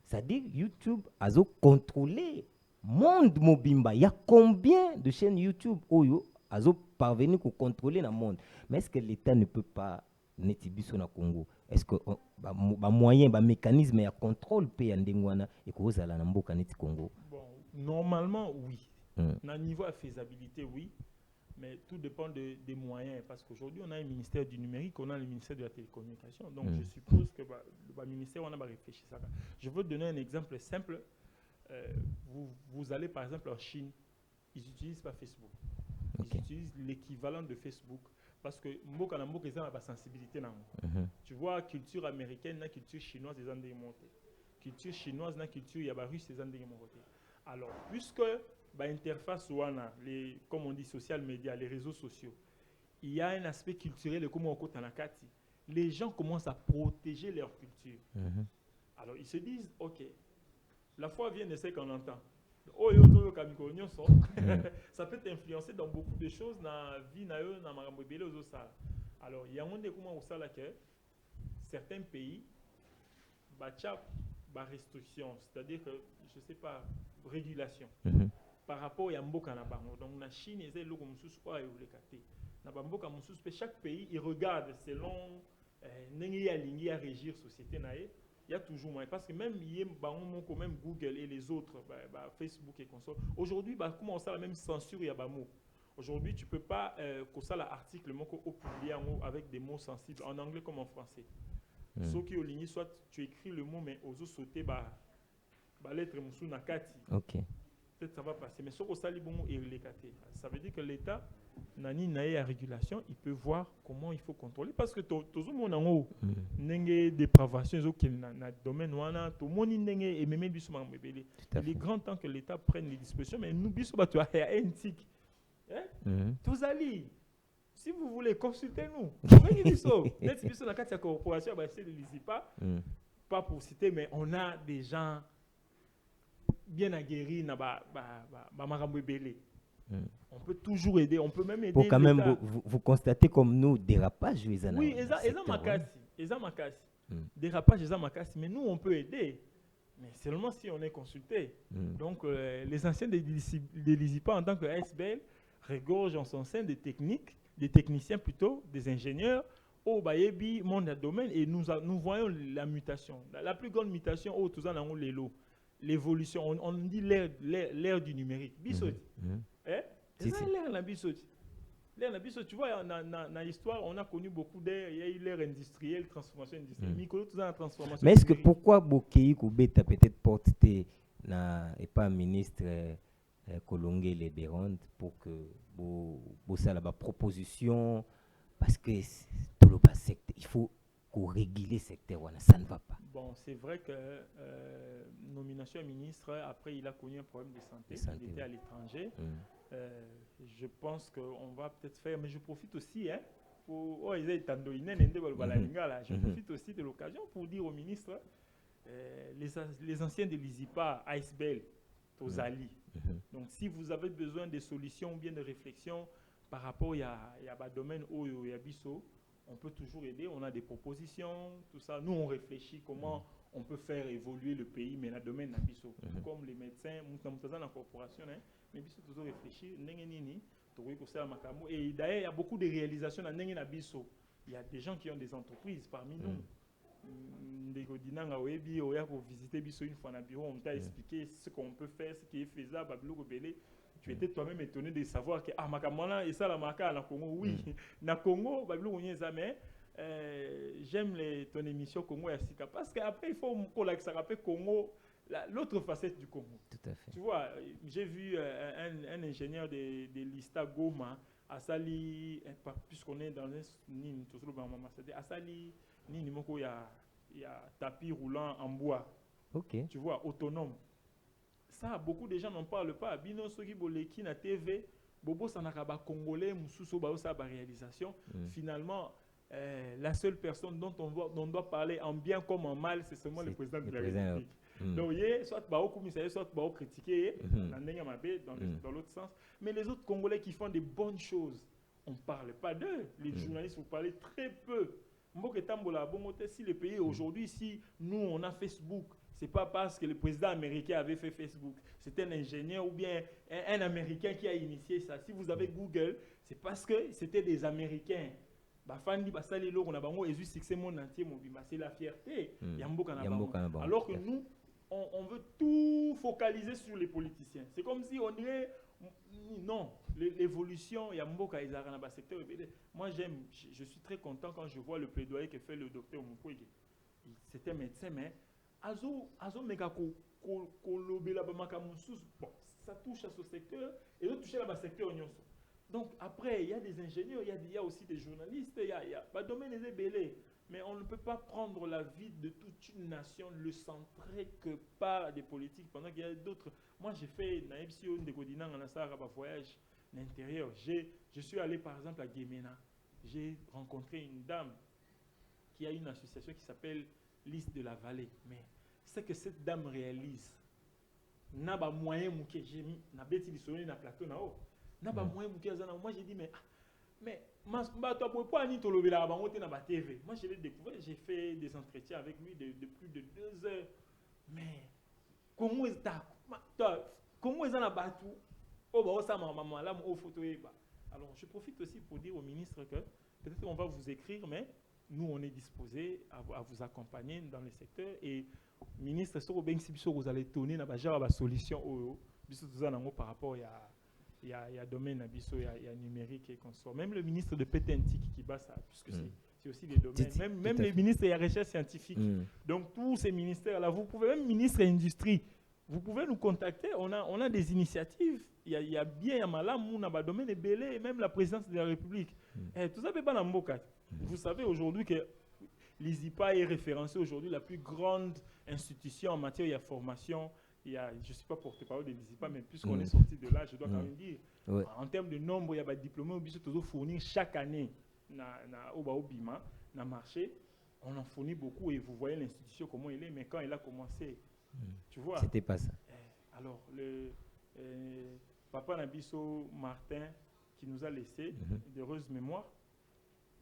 Speaker 2: C'est-à-dire YouTube a contrôlé le monde mobimba. Il y a combien de chaînes YouTube Oyo a parvenu à contrôler le monde? Mais est-ce que l'État ne peut pas netibiso na Congo? Est-ce que moyen, mécanisme ya contrôle peut y ndengwana et cause à la mboka neti Congo?
Speaker 3: Bon, normalement oui. Na niveau de faisabilité oui. Mais tout dépend des moyens, parce qu'aujourd'hui, on a un ministère du numérique, on a le ministère de la télécommunication. Donc, je suppose que le ministère, on a réfléchi ça. Je veux donner un exemple simple. Vous allez, par exemple, en Chine, ils n'utilisent pas Facebook. Ils utilisent l'équivalent de Facebook, parce que Mboka na Mboka, ils ont la sensibilité. Tu vois, culture américaine, la culture chinoise, ils ont des montées. Culture chinoise, la culture yabarusse, ils ont des montées. Alors, puisque interface comme on dit social media, les réseaux sociaux, il y a un aspect culturel comme on côté Nakati. Les gens commencent à protéger leur culture. Alors ils se disent ok, la foi vient de ce qu'on entend. Ça peut t'influencer dans beaucoup de choses dans la vie, dans Alors, il y a un comment ça là que certains pays, restriction, c'est-à-dire que, je sais pas, régulation. Par rapport à Mboka na bango. Donc, la Chine, ils ont chaque pays, il regarde selon n'engi à régir société naïe. Il y a toujours moins. Parce que même même Google et les autres, Facebook et consort. Aujourd'hui, comment on sait la même censure il y a des mots. Aujourd'hui, tu ne peux pas ça l'article publié avec des mots sensibles en anglais comme en français. Sauf qui au ligne, soit tu écris le mot, mais aux autres sauter lettre moussou nakati.
Speaker 2: Ok.
Speaker 3: Peut-être ça va passer. Mais ce que ça ça veut dire que l'État, nani nae à régulation, il peut voir comment il faut contrôler. Parce que tout le monde a une dépravation dans le domaine où tout le monde est même il est grand temps que l'État prenne les dispositions. Mais nous, tu as un tic. Tous allez. Si vous voulez, consultez-nous. Peut-être que la corporation va essayer de lire pas pour citer, mais on a des gens bien aguerris on peut toujours aider, on peut même aider.
Speaker 2: Pour quand même vous constatez comme nous dérapage
Speaker 3: oui, dérapage mais nous on peut aider, mais seulement si on est consulté. Donc les anciens de l'ISIPA en tant que ASBL regorgent en son sein des techniciens plutôt, des ingénieurs au Bayebi monde domaine, et nous voyons la mutation, la plus grande mutation au tout en les lots. L'évolution, on dit l'ère du numérique. Bissot. C'est ça l'ère la Bissot. L'ère la Bissot, tu vois, dans l'histoire, on a connu beaucoup d'ères. Il y a eu l'ère industrielle, transformation industrielle. Micro, tout ça, la transformation.
Speaker 2: Mais est-ce que pourquoi Bokei Koubeta peut-être porté et pas ministre Kolonge Léberonde pour que ça la proposition, parce que tout le secteur, il faut qu'on régule le secteur, ça ne va pas.
Speaker 3: Bon, c'est vrai que nomination à ministre, après il a connu un problème de santé. Il était à l'étranger. Je pense qu'on va peut-être faire, mais je profite aussi, je profite aussi de l'occasion pour dire au ministre, les anciens de l'ISIPA, ASBL, aux Ali. Donc si vous avez besoin de solutions ou bien de réflexions par rapport à un domaine où il y a Bisso, on peut toujours aider, on a des propositions, tout ça. Nous, on réfléchit comment on peut faire évoluer le pays, mais dans le domaine de Bisso. Comme les médecins, nous sommes dans la corporation, mais Bisso toujours réfléchir, et d'ailleurs, il y a beaucoup de réalisations dans Bisso. Il y a des gens qui ont des entreprises parmi nous. Visiter Bisso une fois dans le bureau, on t'a expliqué ce qu'on peut faire, ce qui est faisable, tu étais toi-même étonné de savoir que Makamana et ça la marque na Congo, oui, na Congo, mais j'aime ton émission Congo et Sika parce qu'après il faut que ça rappelle Congo, l'autre facette du Congo.
Speaker 2: Tout à fait.
Speaker 3: Tu vois, j'ai vu un ingénieur de l'ISTA Goma à Sali, puisqu'on est dans un Nîmes, tout à Sali, Nîmes, il y a tapis roulant en bois.
Speaker 2: Ok.
Speaker 3: Tu vois, autonome. Ça, beaucoup de gens n'en parlent pas. Bino Sogi Boleki na TV, Bobo Sanakaba Congolais, Moussousso Baosa réalisation. Finalement, la seule personne dont on doit parler en bien comme en mal, c'est seulement le président de la République. Donc, soit Bao Koumissaïe, soit Bao critiqué, dans l'autre sens. Mais les autres Congolais qui font des bonnes choses, on ne parle pas d'eux. Les journalistes, vous parlez très peu. Si le pays aujourd'hui, si nous, on a Facebook, c'est pas parce que le président américain avait fait Facebook. C'est un ingénieur ou bien un Américain qui a initié ça. Si vous avez Google, c'est parce que c'était des Américains. C'est la fierté. Alors que nous, on veut tout focaliser sur les politiciens. C'est comme si on dirait, non, l'évolution, il y a Mboka Izara dans le secteur. Moi, je suis très content quand je vois le plaidoyer que fait le docteur Mukwege. C'était un médecin, mais Azo mega kolobela bamakamusus, bon, ça touche à ce secteur et l'autre touche à la secteur nyonso. Donc après, il y a des ingénieurs, il y a aussi des journalistes, il y a pas domaine des ébélés, mais on ne peut pas prendre la vie de toute une nation, le centrer que par des politiques pendant qu'il y a d'autres. Moi, j'ai fait une émission de Godina en Assara voyage l'intérieur. Je suis allé par exemple à Guémena. J'ai rencontré une dame qui a une association qui s'appelle Liste de la Vallée, mais c'est que cette dame réalise n'a pas moyen que j'ai mis na bêti de sonner na plateau na haut n'a pas moyen que moi j'ai dit mais Mais moi, je l'ai découvert, j'ai fait des entretiens avec lui de plus de 2 heures. Mais comment est-ce alors, je profite aussi pour dire au ministre que peut-être qu'on va vous écrire, mais nous, on est disposés à vous accompagner dans le secteur. Et ministre, vous allez tourner dans la solution par rapport il y a domaine, il y a numérique et consort. Même le ministre de PTNT qui bat ça, puisque c'est aussi les domaines. Même les ministres de la recherche scientifique. Donc, tous ces ministères-là, vous pouvez, même ministre de l'Industrie, vous pouvez nous contacter. On a des initiatives. Il y a bien Yamala, Mouna, domaine et Belé, et même la présidence de la République. Tout ça, c'est pas dans Mboka. Vous savez aujourd'hui que l'ISIPA est référencée aujourd'hui la plus grande institution en matière de formation. Je ne suis pas porte-parole de l'ISIPA, mais puisqu'on est sorti de là, je dois quand même dire, en termes de nombre, il y a des diplômés qui sont fournis chaque année au Bima, dans le marché. On en fournit beaucoup et vous voyez l'institution comment elle est, mais quand elle a commencé, tu vois.
Speaker 2: C'était pas ça.
Speaker 3: Alors, Papa Nabiso Martin, qui nous a laissé d'heureuse mémoire,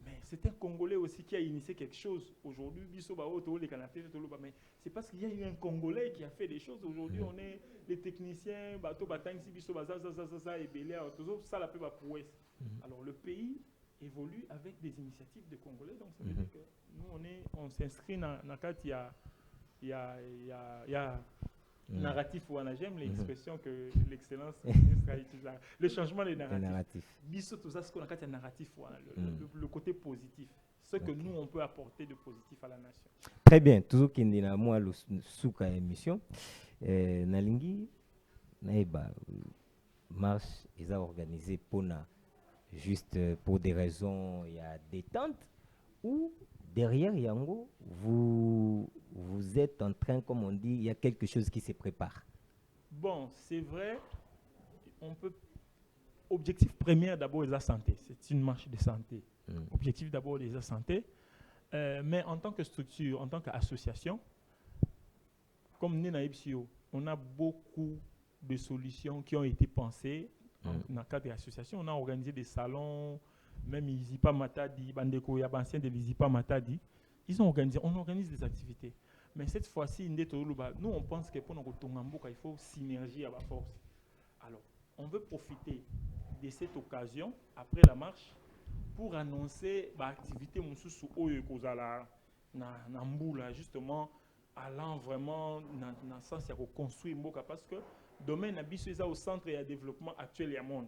Speaker 3: mais c'est un Congolais aussi qui a initié quelque chose. Aujourd'hui, mais c'est parce qu'il y a eu un Congolais qui a fait des choses. Aujourd'hui, on est les techniciens, alors le pays évolue avec des initiatives de Congolais. Donc ça veut dire que nous, on s'inscrit dans le cadre, il y a narratif ou j'aime l'expression que l'excellence ministre a utilisée. Le changement des narratifs. Biso tout ça, ce qu'on a narratif, le côté positif. Ce que nous, on peut apporter de positif à la nation.
Speaker 2: Très bien. Toujours qu'il y a moi le souka émission. Nalingi, naïba marche, ils ont organisé pour juste pour des raisons, il y a détente ou derrière Yango, vous êtes en train, comme on dit, il y a quelque chose qui se prépare.
Speaker 3: Bon, c'est vrai. Objectif premier d'abord, c'est la santé. C'est une marche de santé. Objectif d'abord, c'est la santé. Mais en tant que structure, en tant qu'association, comme Nenaïbsio, on a beaucoup de solutions qui ont été pensées dans le cadre de l'association. On a organisé des salons, même Izipa Matadi, Bandeko, Yabansien de l'Izipa Matadi. On organise des activités. Mais cette fois-ci, nous, on pense que pour nous il faut synergie à la force. Alors, on veut profiter de cette occasion, après la marche, pour annoncer l'activité sous Oyokozala, justement, allant vraiment dans le sens de construire Mboka, parce que le domaine est au centre et à développement actuel et à monde.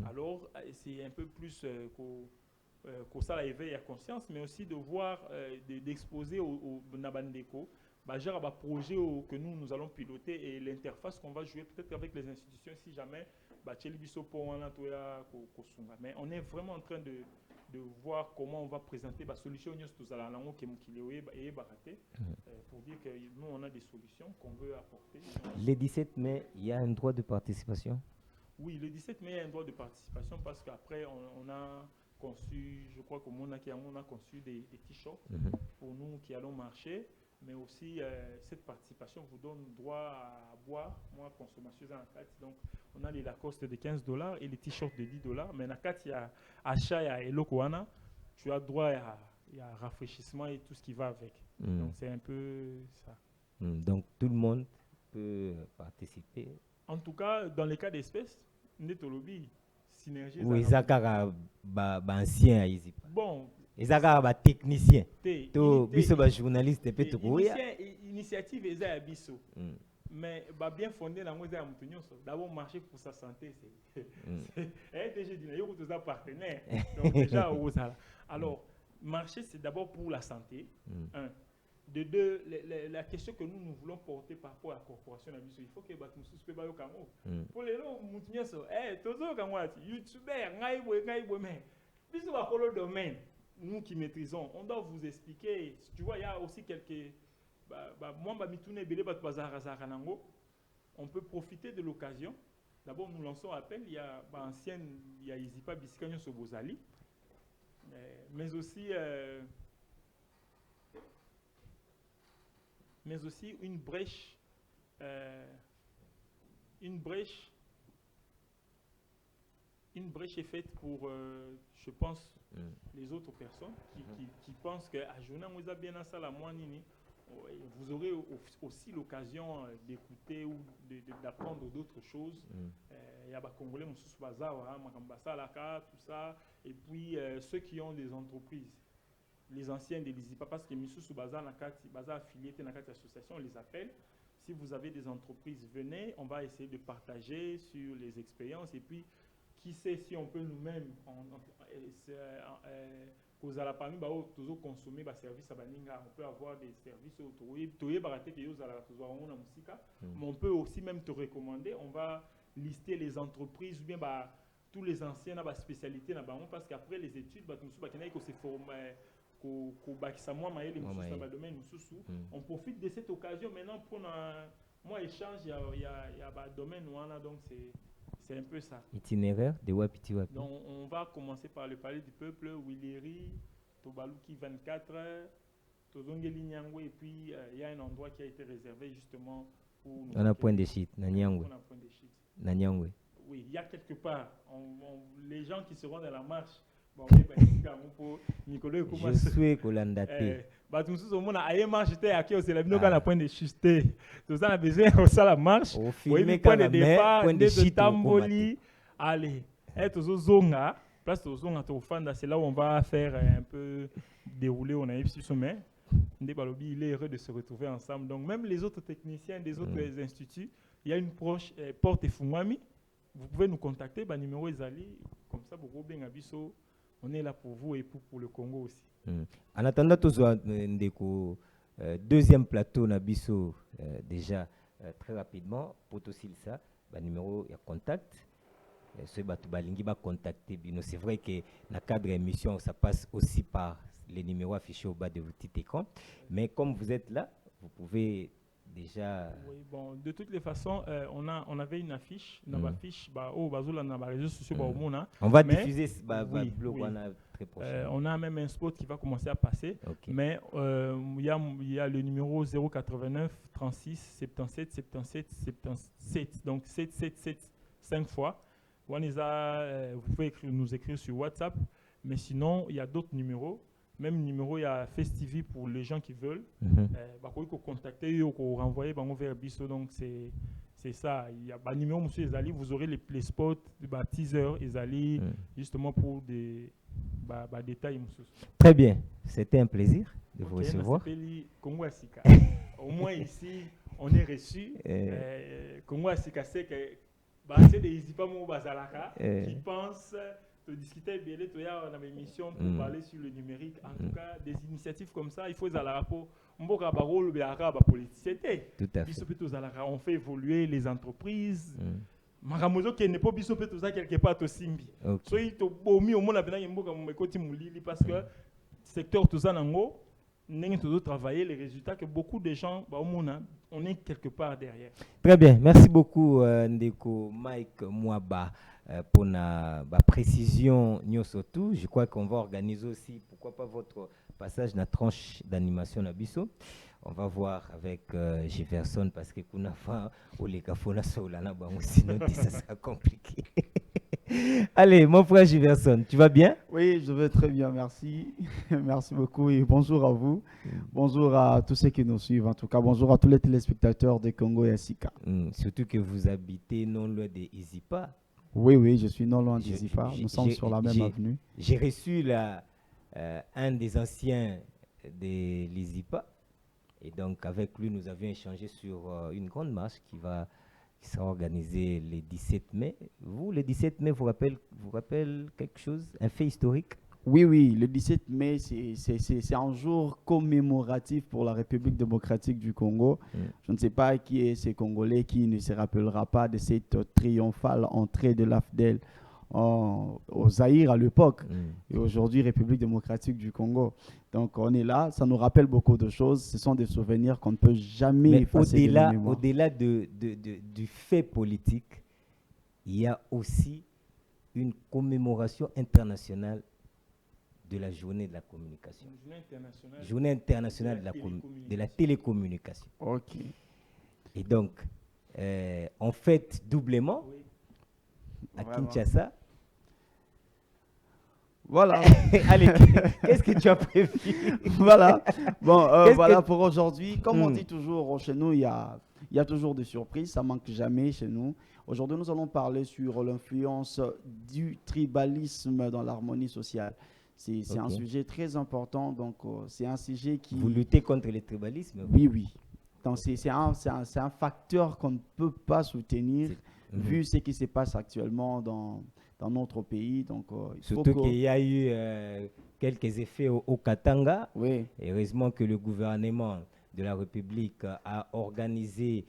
Speaker 3: Alors, c'est un peu plus que ça éveille à conscience, mais aussi de voir, d'exposer au Nabandeko, genre projet que nous allons piloter et l'interface qu'on va jouer peut-être avec les institutions si jamais, mais on est vraiment en train de voir comment on va présenter la solution pour dire que nous on a des solutions qu'on veut apporter.
Speaker 2: Le 17 mai, il y a un droit de participation?
Speaker 3: Oui, le 17 mai, il y a un droit de participation parce qu'après on a conçu, je crois qu'on a conçu des t-shirts pour nous qui allons marcher, mais aussi cette participation vous donne droit à boire, moi consommation dans la carte. Donc on a les Lacoste de $15 et les t-shirts de $10, mais dans la carte il y a achat, il y a Elokoana, tu as droit à rafraîchissement et tout ce qui va avec. Donc c'est un peu ça.
Speaker 2: Donc tout le monde peut participer.
Speaker 3: En tout cas, dans les cas d'espèces, Netolobi, synergie.
Speaker 2: Oui, Zakara, ancien à Izipa.
Speaker 3: Bon.
Speaker 2: Zakara, technicien. To, biso ba journaliste, peut-être
Speaker 3: initiative est à biso. Mais bien fondé dans les d'abord marcher pour sa santé, c'est déjà dit, il y a des partenaires. Donc déjà, alors, marcher, c'est d'abord pour la santé. De deux, la question que nous voulons porter par rapport à la corporation, il faut que nous souscrivions au Cameroun. Pour les gens, youtubeurs, mais puisque le domaine, nous qui maîtrisons, on doit vous expliquer. Tu vois, il y a aussi quelques. On peut profiter de l'occasion. D'abord, nous lançons appel. Il y a Izipa Bissikanyo Sobozali, mais aussi une brèche une brèche est faite pour, je pense, les autres personnes qui pensent que à journée vous avez bien à ça la moine, vous aurez aussi l'occasion d'écouter ou d'apprendre d'autres choses. Il y a des Congolais, tout ça, et puis ceux qui ont des entreprises, les anciens de l'ISIPA, parce que Missou Baza affilié dans cette association, on les appelle. Si vous avez des entreprises, venez, on va essayer de partager sur les expériences, et puis qui sait si on peut nous-mêmes consommer des services à Baninga, on peut avoir des services mais on peut aussi même te recommander, on va lister les entreprises ou bien tous les anciens dans la spécialité parce qu'après les études, on profite de cette occasion maintenant pour moi échange, il y a un domaine donc c'est un peu ça.
Speaker 2: Itinéraire de Wapiti Wapi.
Speaker 3: Donc on va commencer par le palais du peuple, Willeri, Tobaluki 24, Tozongeli Nyangwe, et puis il y a un endroit qui a été réservé justement pour nous.
Speaker 2: On a point de shit, Nanyangwe. Nanyangwe.
Speaker 3: Oui, il y a quelque part. Les gens qui seront dans la marche. Bon,
Speaker 2: je suis Kolandate.
Speaker 3: Tout ça, on a ailleurs marche, j'étais à qui c'est la vidéo qu'on a point de chuster. Tout ça, on a besoin de ça la marche. Oui, mais point de départ, de Tamboli. Allez, et tout ça, zonga. Place tout zonga, tout fan, c'est là où on va faire un peu dérouler. On a eu ce sommet. Il est heureux de se retrouver ensemble. Donc, même les autres techniciens des autres instituts, il y a une porte Fumami. Vous pouvez nous contacter, numéro Ezali, comme ça, on est là pour vous et pour le Congo aussi.
Speaker 2: En attendant, deuxième plateau, Nabiso, déjà très rapidement, pour aussi ça, numéro de contact. C'est vrai que dans le cadre de l'émission, ça passe aussi par les numéros affichés au bas de votre petit écran. Mais comme vous êtes là, vous pouvez déjà.
Speaker 3: Oui, bon, de toutes les façons, on avait une affiche. Dans l'affiche, on va
Speaker 2: diffuser ce blog très prochain.
Speaker 3: On a même un spot qui va commencer à passer. Okay. Mais il y a le numéro 089 36 77 77 77. Donc 777 5 fois. Vous pouvez nous écrire sur WhatsApp. Mais sinon, il y a d'autres numéros. Même numéro, il y a FestTV pour les gens qui veulent. Vous pouvez contacter ou renvoyer vers Bisso. Donc, c'est ça. Il y a un numéro, monsieur Ezali, vous aurez les spots, teasers, Ezali, justement pour des détails.
Speaker 2: Très bien. C'était un plaisir de vous recevoir.
Speaker 3: Congo Asika. Au moins ici, on est reçu. Congo Asika, c'est que c'est des Isipa Bazalaka qui pensent. De discuter bien, on a une émission pour parler sur le numérique. En tout cas, des initiatives comme ça, il faut à la rapport. Tout à fait. On fait évoluer les entreprises. Maramozo qui n'est pas biso peut ça quelque part au Simbi. Soy to bomi au monde abena yemboka mekoti mulili parce que secteur tout ça nango n'engin tout travailler les résultats que beaucoup de gens on est quelque part derrière.
Speaker 2: Très bien, merci beaucoup Ndeko Mike Mwaba. Pour la précision, je crois qu'on va organiser aussi, pourquoi pas votre passage dans la tranche d'animation Nabiso. On va voir avec Jefferson parce que sinon ça sera compliqué. Allez, mon frère Jefferson, tu vas bien?
Speaker 6: Oui, je vais très bien, merci. Merci beaucoup et bonjour à vous. Bonjour à tous ceux qui nous suivent. En tout cas, bonjour à tous les téléspectateurs de Congo et Asika.
Speaker 2: Surtout que vous habitez non loin de Isipa.
Speaker 6: Oui, je suis non loin d'Isipa. Nous sommes sur la même avenue.
Speaker 2: J'ai reçu un des anciens de l'Isipa. Et donc, avec lui, nous avions échangé sur une grande marche qui sera organisée le 17 mai. Vous, le 17 mai, vous rappelle quelque chose? Un fait historique?
Speaker 6: Oui, le 17 mai, c'est un jour commémoratif pour la République démocratique du Congo. Je ne sais pas qui est ce Congolais qui ne se rappellera pas de cette triomphale entrée de l'AFDEL au Zaïre à l'époque et aujourd'hui République démocratique du Congo. Donc on est là, ça nous rappelle beaucoup de choses. Ce sont des souvenirs qu'on ne peut jamais effacer.
Speaker 2: Au-delà du fait politique, il y a aussi une commémoration internationale de la journée de la communication. Journée internationale de la télécommunication.
Speaker 6: Ok.
Speaker 2: Et donc, on fête doublement à Kinshasa
Speaker 6: Voilà.
Speaker 2: Allez, qu'est-ce que tu as prévu?
Speaker 6: Voilà. Bon, voilà
Speaker 2: que...
Speaker 6: pour aujourd'hui. Comme on dit toujours chez nous, il y a toujours des surprises. Ça manque jamais chez nous. Aujourd'hui, nous allons parler sur l'influence du tribalisme dans l'harmonie sociale. C'est un sujet très important. Donc, c'est un sujet qui...
Speaker 2: Vous luttez contre le tribalisme?
Speaker 6: Oui, oui. Donc, c'est un facteur qu'on ne peut pas soutenir vu ce qui se passe actuellement dans notre pays. Donc,
Speaker 2: surtout qu'il y a eu quelques effets au Katanga.
Speaker 6: Oui.
Speaker 2: Et heureusement que le gouvernement de la République a organisé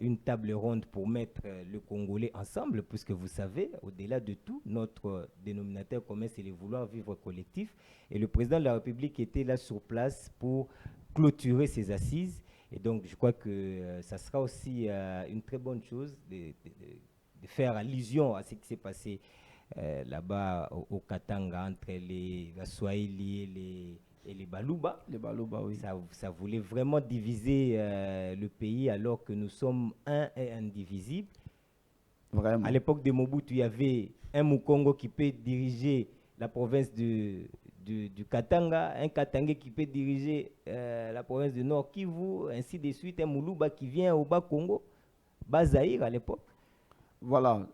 Speaker 2: une table ronde pour mettre le Congolais ensemble, puisque vous savez, au-delà de tout, notre dénominateur commun, c'est le vouloir vivre collectif. Et le président de la République était là sur place pour clôturer ces assises. Et donc, je crois que ça sera aussi une très bonne chose de faire allusion à ce qui s'est passé là-bas au Katanga entre les Swahili et les Baluba.
Speaker 6: Les Baluba, oui.
Speaker 2: Ça voulait vraiment diviser le pays alors que nous sommes un et indivisibles.
Speaker 6: Vraiment.
Speaker 2: À l'époque de Mobutu, il y avait un Mukongo qui peut diriger la province du Katanga, un Katangais qui peut diriger la province du Nord Kivu, ainsi de suite, un Muluba qui vient au Bas-Congo, Bas-Zaïre à l'époque.
Speaker 6: Voilà,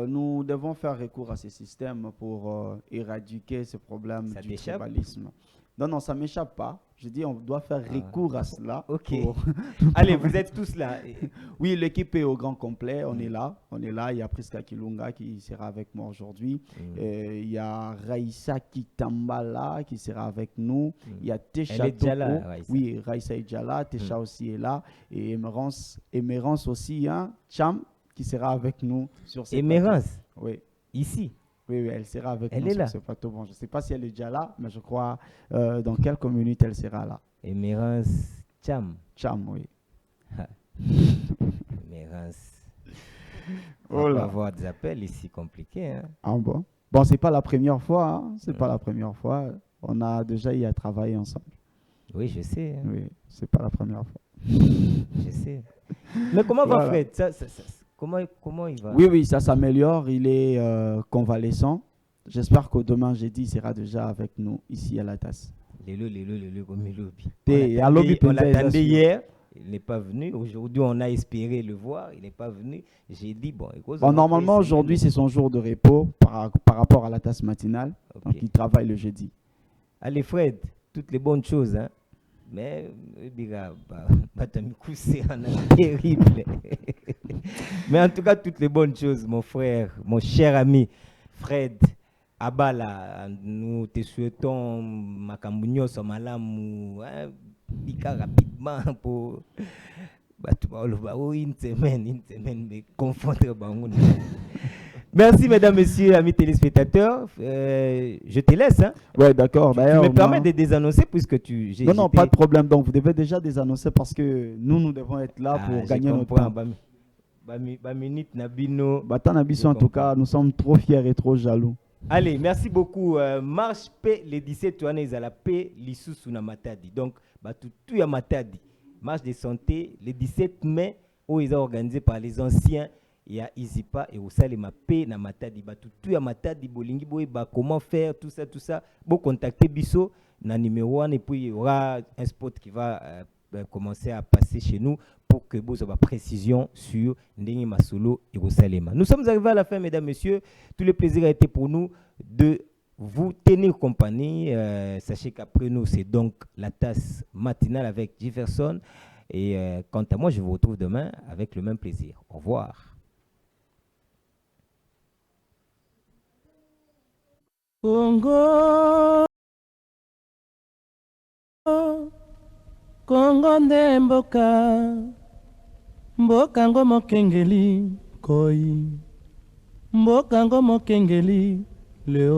Speaker 6: nous devons faire recours à ce système pour éradiquer ce problème du tribalisme. Non, ça ne m'échappe pas. Je dis, on doit faire recours à cela.
Speaker 2: Ok. Allez, vous êtes tous là.
Speaker 6: Oui, l'équipe est au grand complet. On est là. Il y a Priska Kilunga qui sera avec moi aujourd'hui. Il y a Raissa Kitambala qui sera avec nous. Il y a Tesha Toko. Oui, Raissa est déjà là. Tesha aussi est là. Et Émérance aussi, hein, Cham, qui sera avec nous sur cette
Speaker 2: Émérance?
Speaker 6: Oui.
Speaker 2: Ici?
Speaker 6: Oui, elle sera avec nous
Speaker 2: sur
Speaker 6: là. Ce plateau. Bon, je ne sais pas si elle est déjà là, mais je crois dans quelques minutes, elle sera là.
Speaker 2: Émérance Cham.
Speaker 6: Cham, oui.
Speaker 2: Émérance. On va avoir des appels ici compliqués. Hein.
Speaker 6: Ah bon? Bon, ce n'est pas la première fois. Hein. C'est pas la première fois. On a déjà eu à travailler ensemble.
Speaker 2: Oui, je sais. Hein.
Speaker 6: Oui, ce n'est pas la première fois.
Speaker 2: Je sais. Mais comment va Fred? Comment il va?
Speaker 6: Oui, ça s'améliore. Il est convalescent. J'espère que demain, jeudi, il sera déjà avec nous ici à la tasse.
Speaker 2: On l'attendait hier. Il n'est pas venu. Aujourd'hui, on a espéré le voir. Il n'est pas venu. J'ai dit,
Speaker 6: normalement, aujourd'hui, c'est son jour de repos par rapport à la tasse matinale. Okay. Donc, il travaille le jeudi.
Speaker 2: Allez, Fred, toutes les bonnes choses. Hein? Mais, c'est terrible. Mais en tout cas, toutes les bonnes choses, mon frère, mon cher ami Fred Abala. Nous te souhaitons Makambunyo Somalam rapidement pour une semaine, mais confondre. Merci, mesdames, messieurs, amis téléspectateurs. Je te laisse. Hein.
Speaker 6: Oui, d'accord.
Speaker 2: Tu me permets de désannoncer puisque tu...
Speaker 6: Non, pas de problème. Donc, vous devez déjà désannoncer parce que nous devons être là pour gagner notre temps. En tout cas, nous sommes trop fiers et trop jaloux.
Speaker 2: Allez, merci beaucoup. Marche P les 17 tournées à la P l'Issou na Matadi. Donc, tout ya Matadi. Marche de santé le 17 mai où ils sont organisés par les anciens. Il y a Izipa et Osalema P na Matadi. Tout ya Matadi bolingi boy comment faire tout ça. Bon contacter Bisso na numéro 1 et puis il y aura un spot qui va commencer à passer chez nous pour que vous ayez précision sur Ndenge Masolo et Osalema. Nous sommes arrivés à la fin, mesdames, messieurs. Tout le plaisir a été pour nous de vous tenir compagnie. Sachez qu'après nous, c'est donc la tasse matinale avec Jefferson. Et quant à moi, je vous retrouve demain avec le même plaisir. Au revoir.
Speaker 1: Kongo nde mboka ngo mokengeli koi mboka ngo mokengeli leo